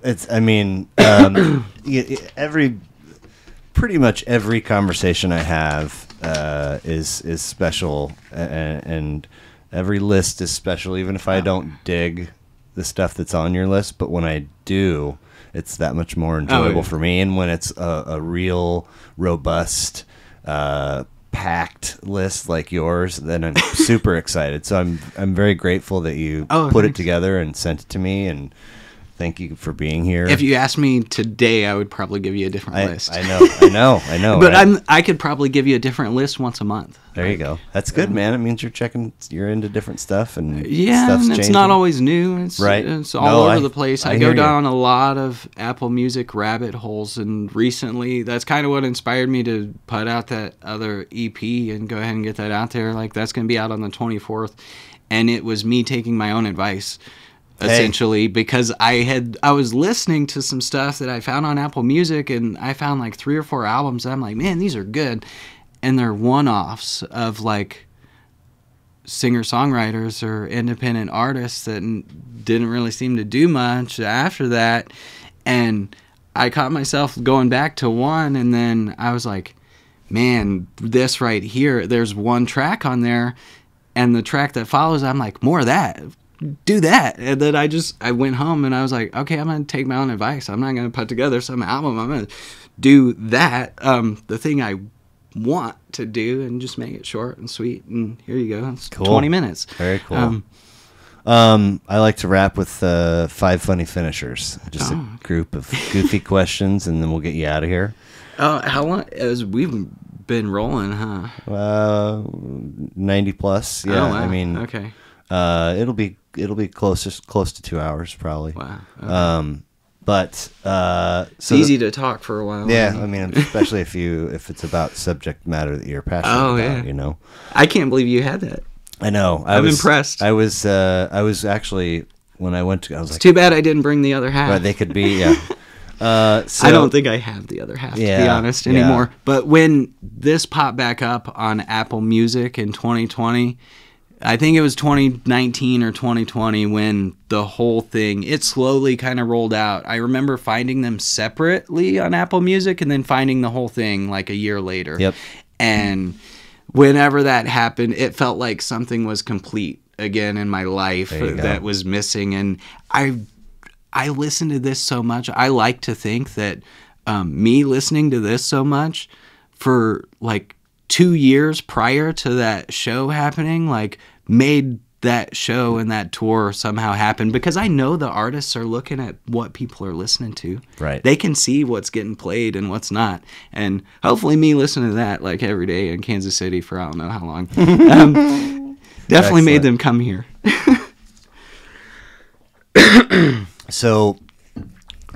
pretty much every conversation I have is special, and every list is special, even if I don't dig the stuff that's on your list, but when I do, it's that much more enjoyable for me. And when it's a real robust, packed list like yours, then I'm super excited. So I'm very grateful that you put it together and sent it to me, and thank you for being here.
If you asked me today, I would probably give you a different list.
I know.
But
right?
I could probably give you a different list once a month.
There you go. That's good, man. It means you're into different stuff, and
yeah,
stuff's
and it's
changing.
not always new. It's
right.
It's all over the place. I go
hear
down a lot of Apple Music rabbit holes, and recently that's kind of what inspired me to put out that other EP and go ahead and get that out there. Like, that's going to be out on the 24th, and it was me taking my own advice. Essentially, because I was listening to some stuff that I found on Apple Music, and I found like 3 or 4 albums that I'm like, man, these are good, and they're one-offs of like singer-songwriters or independent artists that didn't really seem to do much after that. And I caught myself going back to one, and then I was like, man, this right here, there's one track on there, and the track that follows, I'm like, more of that. Do that. And then I went home and I was like, okay, I'm going to take my own advice. I'm not going to put together some album. I'm going to do that, the thing I want to do, and just make it short and sweet. And here you go. It's
cool.
20 minutes.
Very cool. I like to wrap with 5 funny finishers. Just a group of goofy questions, and then we'll get you out of here.
How long? We've been rolling, huh?
90 plus. Yeah.
Oh, wow.
I mean,
okay.
It'll be close to 2 hours probably.
Wow. Okay.
But
it's easy to talk for a while.
Yeah, I mean, especially if it's about subject matter that you're passionate about, you know.
I can't believe you had that.
I know.
I'm impressed.
I was actually, when I went to, I was like,
too bad I didn't bring the other half.
Right, they could be, yeah.
I don't think I have the other half, to be honest, anymore. But when this popped back up on Apple Music in 2020, I think it was 2019 or 2020 when the whole thing, it slowly kind of rolled out. I remember finding them separately on Apple Music and then finding the whole thing like a year later.
Yep.
And whenever that happened, it felt like something was complete again in my life that was missing. And I listened to this so much. I like to think that me listening to this so much for like 2 years prior to that show happening, like, made that show and that tour somehow happen, because I know the artists are looking at what people are listening to.
Right.
They can see what's getting played and what's not. And hopefully me listening to that like every day in Kansas City for I don't know how long definitely made them come here.
So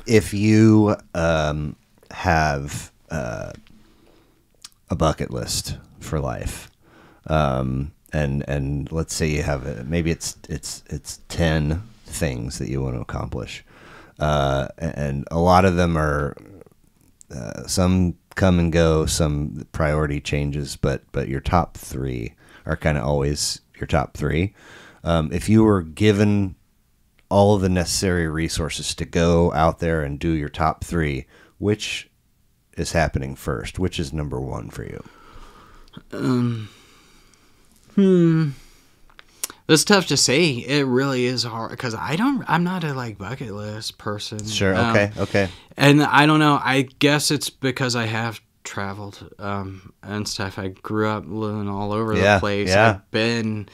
if you have a bucket list for life, and let's say you have maybe it's 10 things that you want to accomplish, and a lot of them are some come and go, some priority changes, but your top 3 are kind of always your top 3. If you were given all of the necessary resources to go out there and do your top 3, which is happening first? Which is number 1 for you?
That's tough to say. It really is hard because I'm not a like bucket list person.
Sure. Okay.
And I don't know. I guess it's because I have traveled and stuff. I grew up living all over the place.
Yeah.
I've been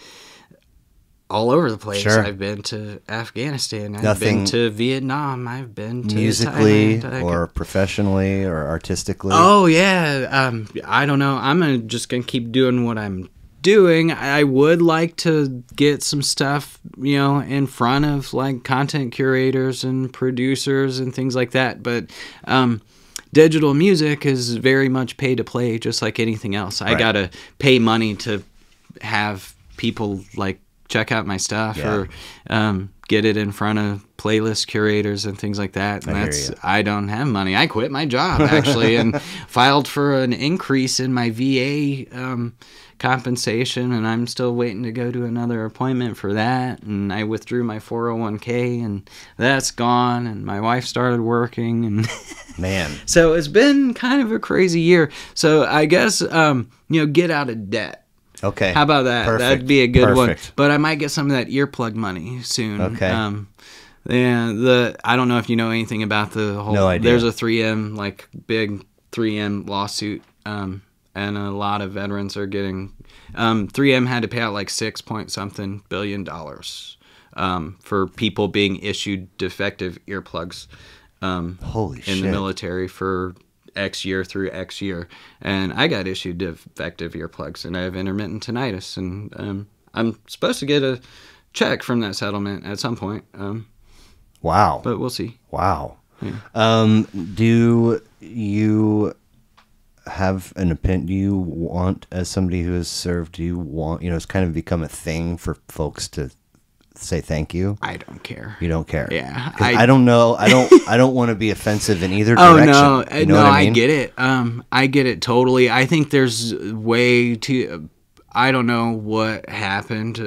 all over the place.
Sure.
I've been to Afghanistan. I've been to Vietnam. I've been to
musically
Thailand.
or professionally or artistically.
Oh yeah. I don't know. I'm just gonna keep doing what I'm doing. I would like to get some stuff, in front of like content curators and producers and things like that. But digital music is very much pay to play, just like anything else. I gotta pay money to have people like check out my stuff or get it in front of playlist curators and things like that. And I don't have money. I quit my job actually and filed for an increase in my VA compensation, and I'm still waiting to go to another appointment for that. And I withdrew my 401k, and that's gone. And my wife started working, and
man,
so it's been kind of a crazy year. So I guess get out of debt
Okay.
How about that?
Perfect.
That'd be a good one.
Perfect.
But I might get some of that earplug money soon.
Okay.
Yeah, I don't know if you know anything about the whole.
No idea.
There's a 3M big 3M lawsuit, and a lot of veterans are getting. 3M had to pay out like $6 billion for people being issued defective earplugs.
Holy shit.
In the military for X year through X year, and I got issued defective earplugs, and I have intermittent tinnitus, and I'm supposed to get a check from that settlement at some point.
Wow.
But we'll see.
Wow.
Yeah.
Do you have an opinion? Do you want, as somebody who has served, do you want, it's kind of become a thing for folks to say thank you?
I don't care.
You don't care?
Yeah.
I don't know. I don't want to be offensive in either
Oh
direction.
no,
You know what I mean?
I get it. I get it totally. I think there's way too. I don't know what happened.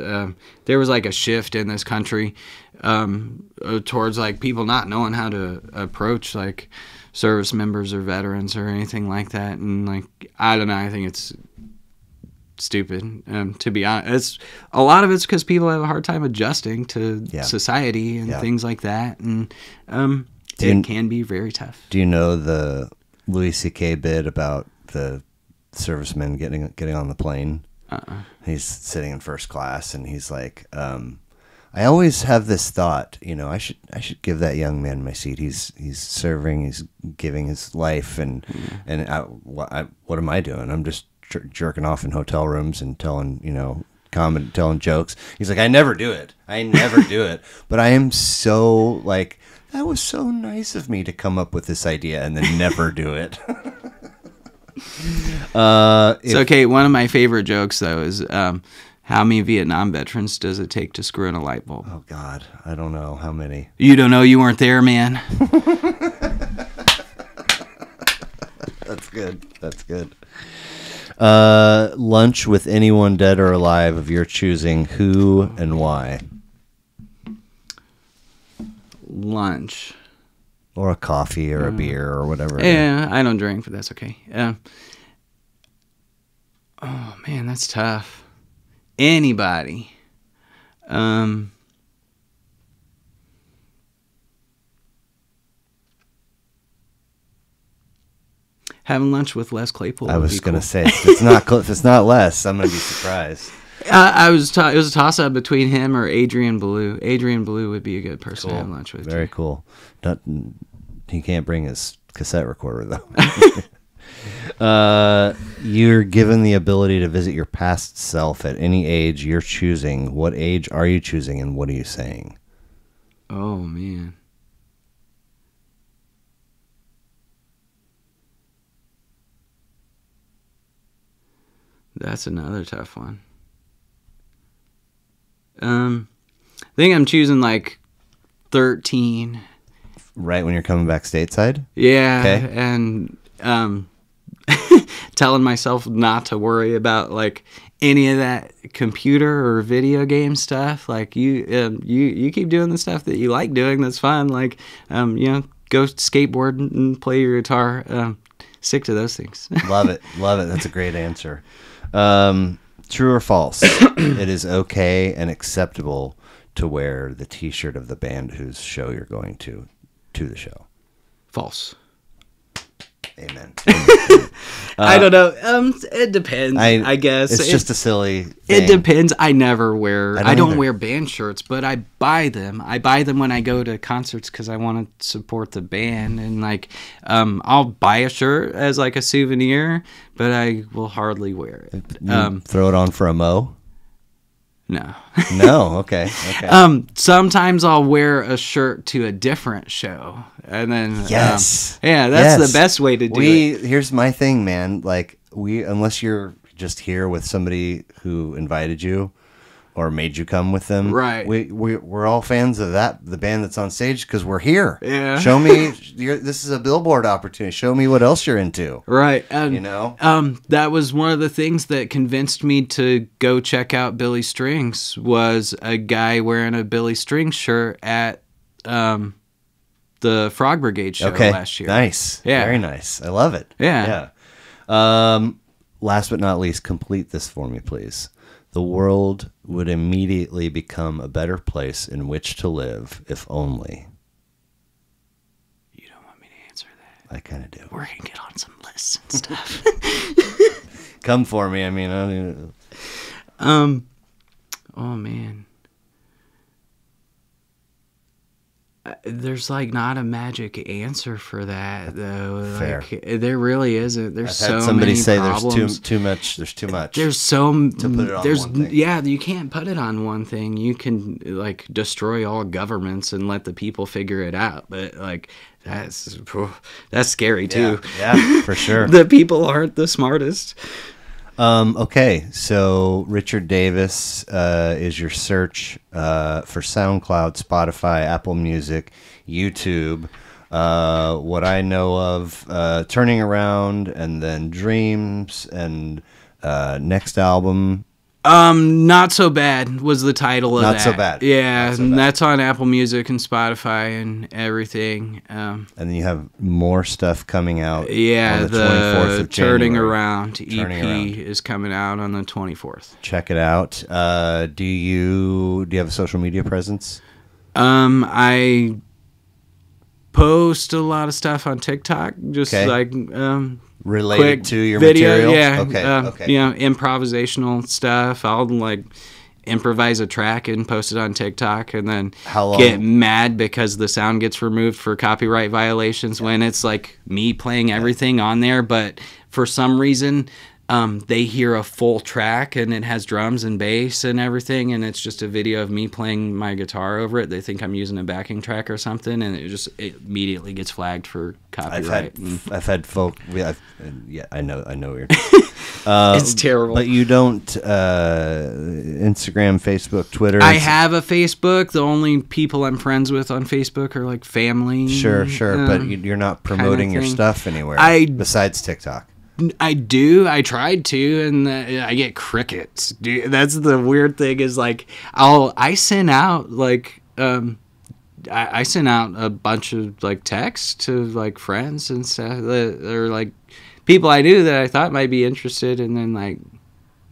There was like a shift in this country towards like people not knowing how to approach like service members or veterans or anything like that, and like I don't know. I think it's stupid. To be honest, a lot of it's because people have a hard time adjusting to society and things like that, and it can be very tough.
Do you know the Louis C.K. bit about the servicemen getting on the plane? He's sitting in first class, and he's like, I always have this thought, I should give that young man my seat. He's serving, he's giving his life, and what am I doing? I'm just jerking off in hotel rooms and telling jokes. He's like, I never do it. But I am so like, that was so nice of me to come up with this idea and then never do it.
Okay. One of my favorite jokes though is how many Vietnam veterans does it take to screw in a light bulb?
Oh God, I don't know how many.
You don't know, you weren't there, man.
That's good. Lunch with anyone dead or alive of your choosing, who and why?
Lunch.
Or a coffee or a beer or whatever.
Yeah, I don't drink, but that's okay. Oh man, that's tough. Anybody. Having lunch with Les Claypool.
I was going to say, if it's not Les, I'm going to be surprised.
It was a toss-up between him or Adrian Ballou. Adrian Ballou would be a good person to have lunch with.
Very cool. He can't bring his cassette recorder, though. You're given the ability to visit your past self at any age you're choosing. What age are you choosing, and what are you saying?
Oh, man. That's another tough one. I think I'm choosing like 13.
Right when you're coming back stateside?
Yeah,
okay.
And telling myself not to worry about like any of that computer or video game stuff. Like you keep doing the stuff that you like doing. That's fun. Like go skateboard and play your guitar. Stick to those things.
Love it. That's a great answer. True or false? It is okay and acceptable to wear the T-shirt of the band whose show you're going to the show.
False.
Amen.
I don't know. It depends. I guess
it's just a silly thing.
It depends. I never wear. I don't wear band shirts, but I buy them. I buy them when I go to concerts because I want to support the band, and like, I'll buy a shirt as like a souvenir, but I will hardly wear it.
Throw it on for a mo.
No.
No. Okay.
Sometimes I'll wear a shirt to a different show, and then
yes,
that's the best way to do it.
Here's my thing, man. Like unless you're just here with somebody who invited you or made you come with them,
right?
We're all fans of the band that's on stage because we're here.
Yeah.
Show me. This is a billboard opportunity. Show me what else you're into.
Right.
That
was one of the things that convinced me to go check out Billy Strings was a guy wearing a Billy Strings shirt at the Frog Brigade show last year.
Nice.
Yeah.
Very nice. I love it.
Yeah.
Yeah. last but not least, complete this for me, please. The world would immediately become a better place in which to live, if only.
You don't want me to answer that.
I kind of do.
We're going to get on some lists and stuff.
Come for me. I mean, I don't even...
Oh, man. There's like not a magic answer for that though.
Fair.
Like there really isn't. There's
I've had
so
somebody
many
say
problems.
there's too much. There's too much.
There's so
to put it on
there's
one thing.
yeah, you can't put it on one thing. You can like destroy all governments and let the people figure it out. But like that's scary too.
Yeah, for sure.
The people aren't the smartest.
Okay, so Richard Davis is your search for SoundCloud, Spotify, Apple Music, YouTube. What I know of, Turning Around, and then Dreams, and next album.
Not So Bad was the title of that.
Not So Bad.
Yeah,
Not So
and
Bad.
that's on Apple Music and Spotify and everything.
And then you have more stuff coming out.
Yeah,
on the 24th
the
of
Turning
January.
Around
Turning
EP
Around.
is coming out on the 24th.
Check it out. Do you have a social media presence?
I post a lot of stuff on TikTok, just
Okay.
like
Related
quick
to your
video,
material?
yeah.
Okay.
You know, improvisational stuff. I'll like improvise a track and post it on TikTok, and then
How long?
get mad because the sound gets removed for copyright violations when it's like me playing everything on there, but for some reason they hear a full track and it has drums and bass and everything, and it's just a video of me playing my guitar over it. They think I'm using a backing track or something, and it immediately gets flagged for copyright.
I've had folk. I know what you're.
It's terrible.
But you don't Instagram, Facebook, Twitter.
I have a Facebook. The only people I'm friends with on Facebook are like family.
Sure, but you're not promoting your
thing.
stuff anywhere besides TikTok.
I do. I tried to, and I get crickets. Dude, that's the weird thing. Is like I send out like I sent out a bunch of like texts to like friends and stuff that are like people I knew that I thought might be interested, and then like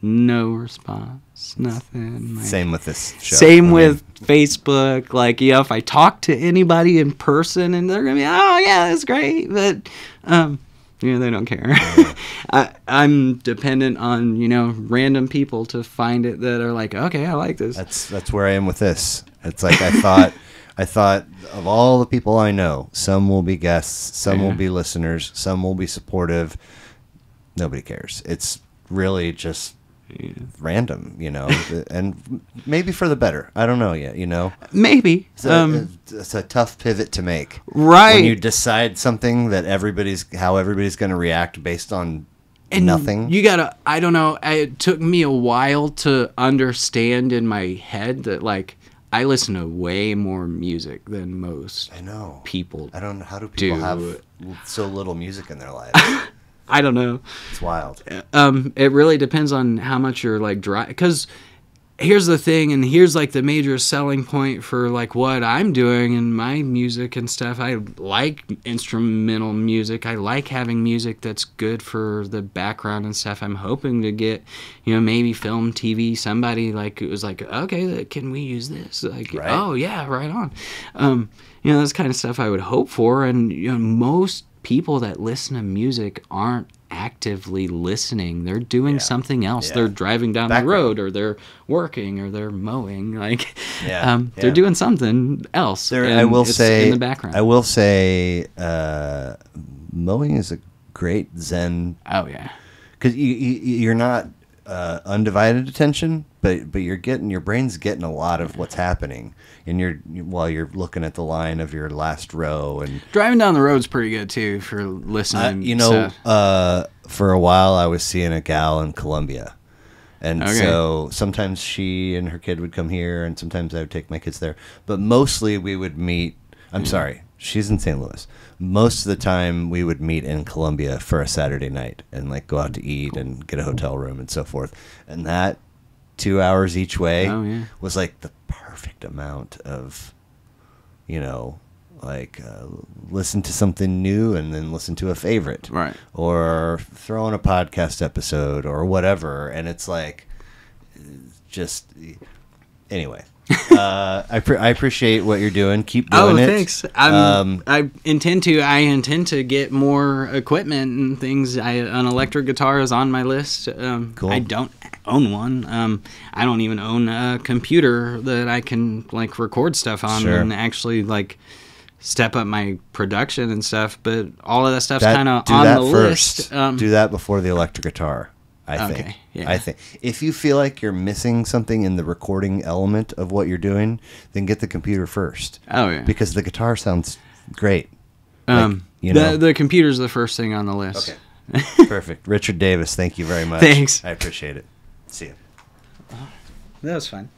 no response, nothing. Like,
Same with this show.
Same with Facebook. Like, you know, if I talk to anybody in person, and they're gonna be, oh yeah, that's great, but you know, they don't care. I'm dependent on, you know, random people to find it that are like, okay, I like this.
That's where I am with this. It's like I thought of all the people I know, some will be guests, some will be listeners, some will be supportive. Nobody cares. It's really just random, you know, and maybe for the better. I don't know yet, you know.
Maybe.
It's a tough pivot to make.
Right.
When you decide something that how everybody's going to react based on nothing.
You gotta, I don't know, it took me a while to understand in my head that, like, I listen to way more music than most people.
I don't know. How do people have so little music in their lives?
I don't know.
It's wild.
It really depends on how much you're like dry. Because here's the thing, and here's like the major selling point for like what I'm doing in my music and stuff. I like instrumental music. I like having music that's good for the background and stuff. I'm hoping to get, you know, maybe film, TV, somebody like it was like, okay, can we use this? Like,
right.
Oh yeah, right on. You know, that's kind of stuff I would hope for. And you know, most people that listen to music aren't actively listening. They're doing something else. They're driving down the road, or they're working, or they're mowing. Like, they're doing something else.
I will say
in the background.
I will say, mowing is a great zen.
Oh yeah,
because you're not undivided attention, but your brain's getting a lot of what's happening, and while you're looking at the line of your last row, and
driving down the road's pretty good too for listening.
you know, for a while I was seeing a gal in Colombia, and so sometimes she and her kid would come here, and sometimes I would take my kids there, but mostly we would meet. I'm sorry, she's in St. Louis. Most of the time we would meet in Colombia for a Saturday night and like go out to eat and get a hotel room and so forth. And that 2 hours each way was like the perfect amount of, you know, Like listen to something new and then listen to a favorite,
Right.
or throw in a podcast episode or whatever, and it's like just anyway. I appreciate what you're doing. Keep doing it.
Thanks. I intend to get more equipment and things. An electric guitar is on my list.
Cool.
I don't own one. I don't even own a computer that I can like record stuff on
Sure.
and actually like step up my production and stuff. But all of that stuff's kind of on the
first.
list.
Do that before the electric guitar. I think.
Yeah.
I think if you feel like you're missing something in the recording element of what you're doing, then get the computer first.
Oh yeah.
Because the guitar sounds great. You know.
The computer's the first thing on the list.
Okay. Perfect. Richard Davis, thank you very much.
Thanks.
I appreciate it. See you.
That was fun.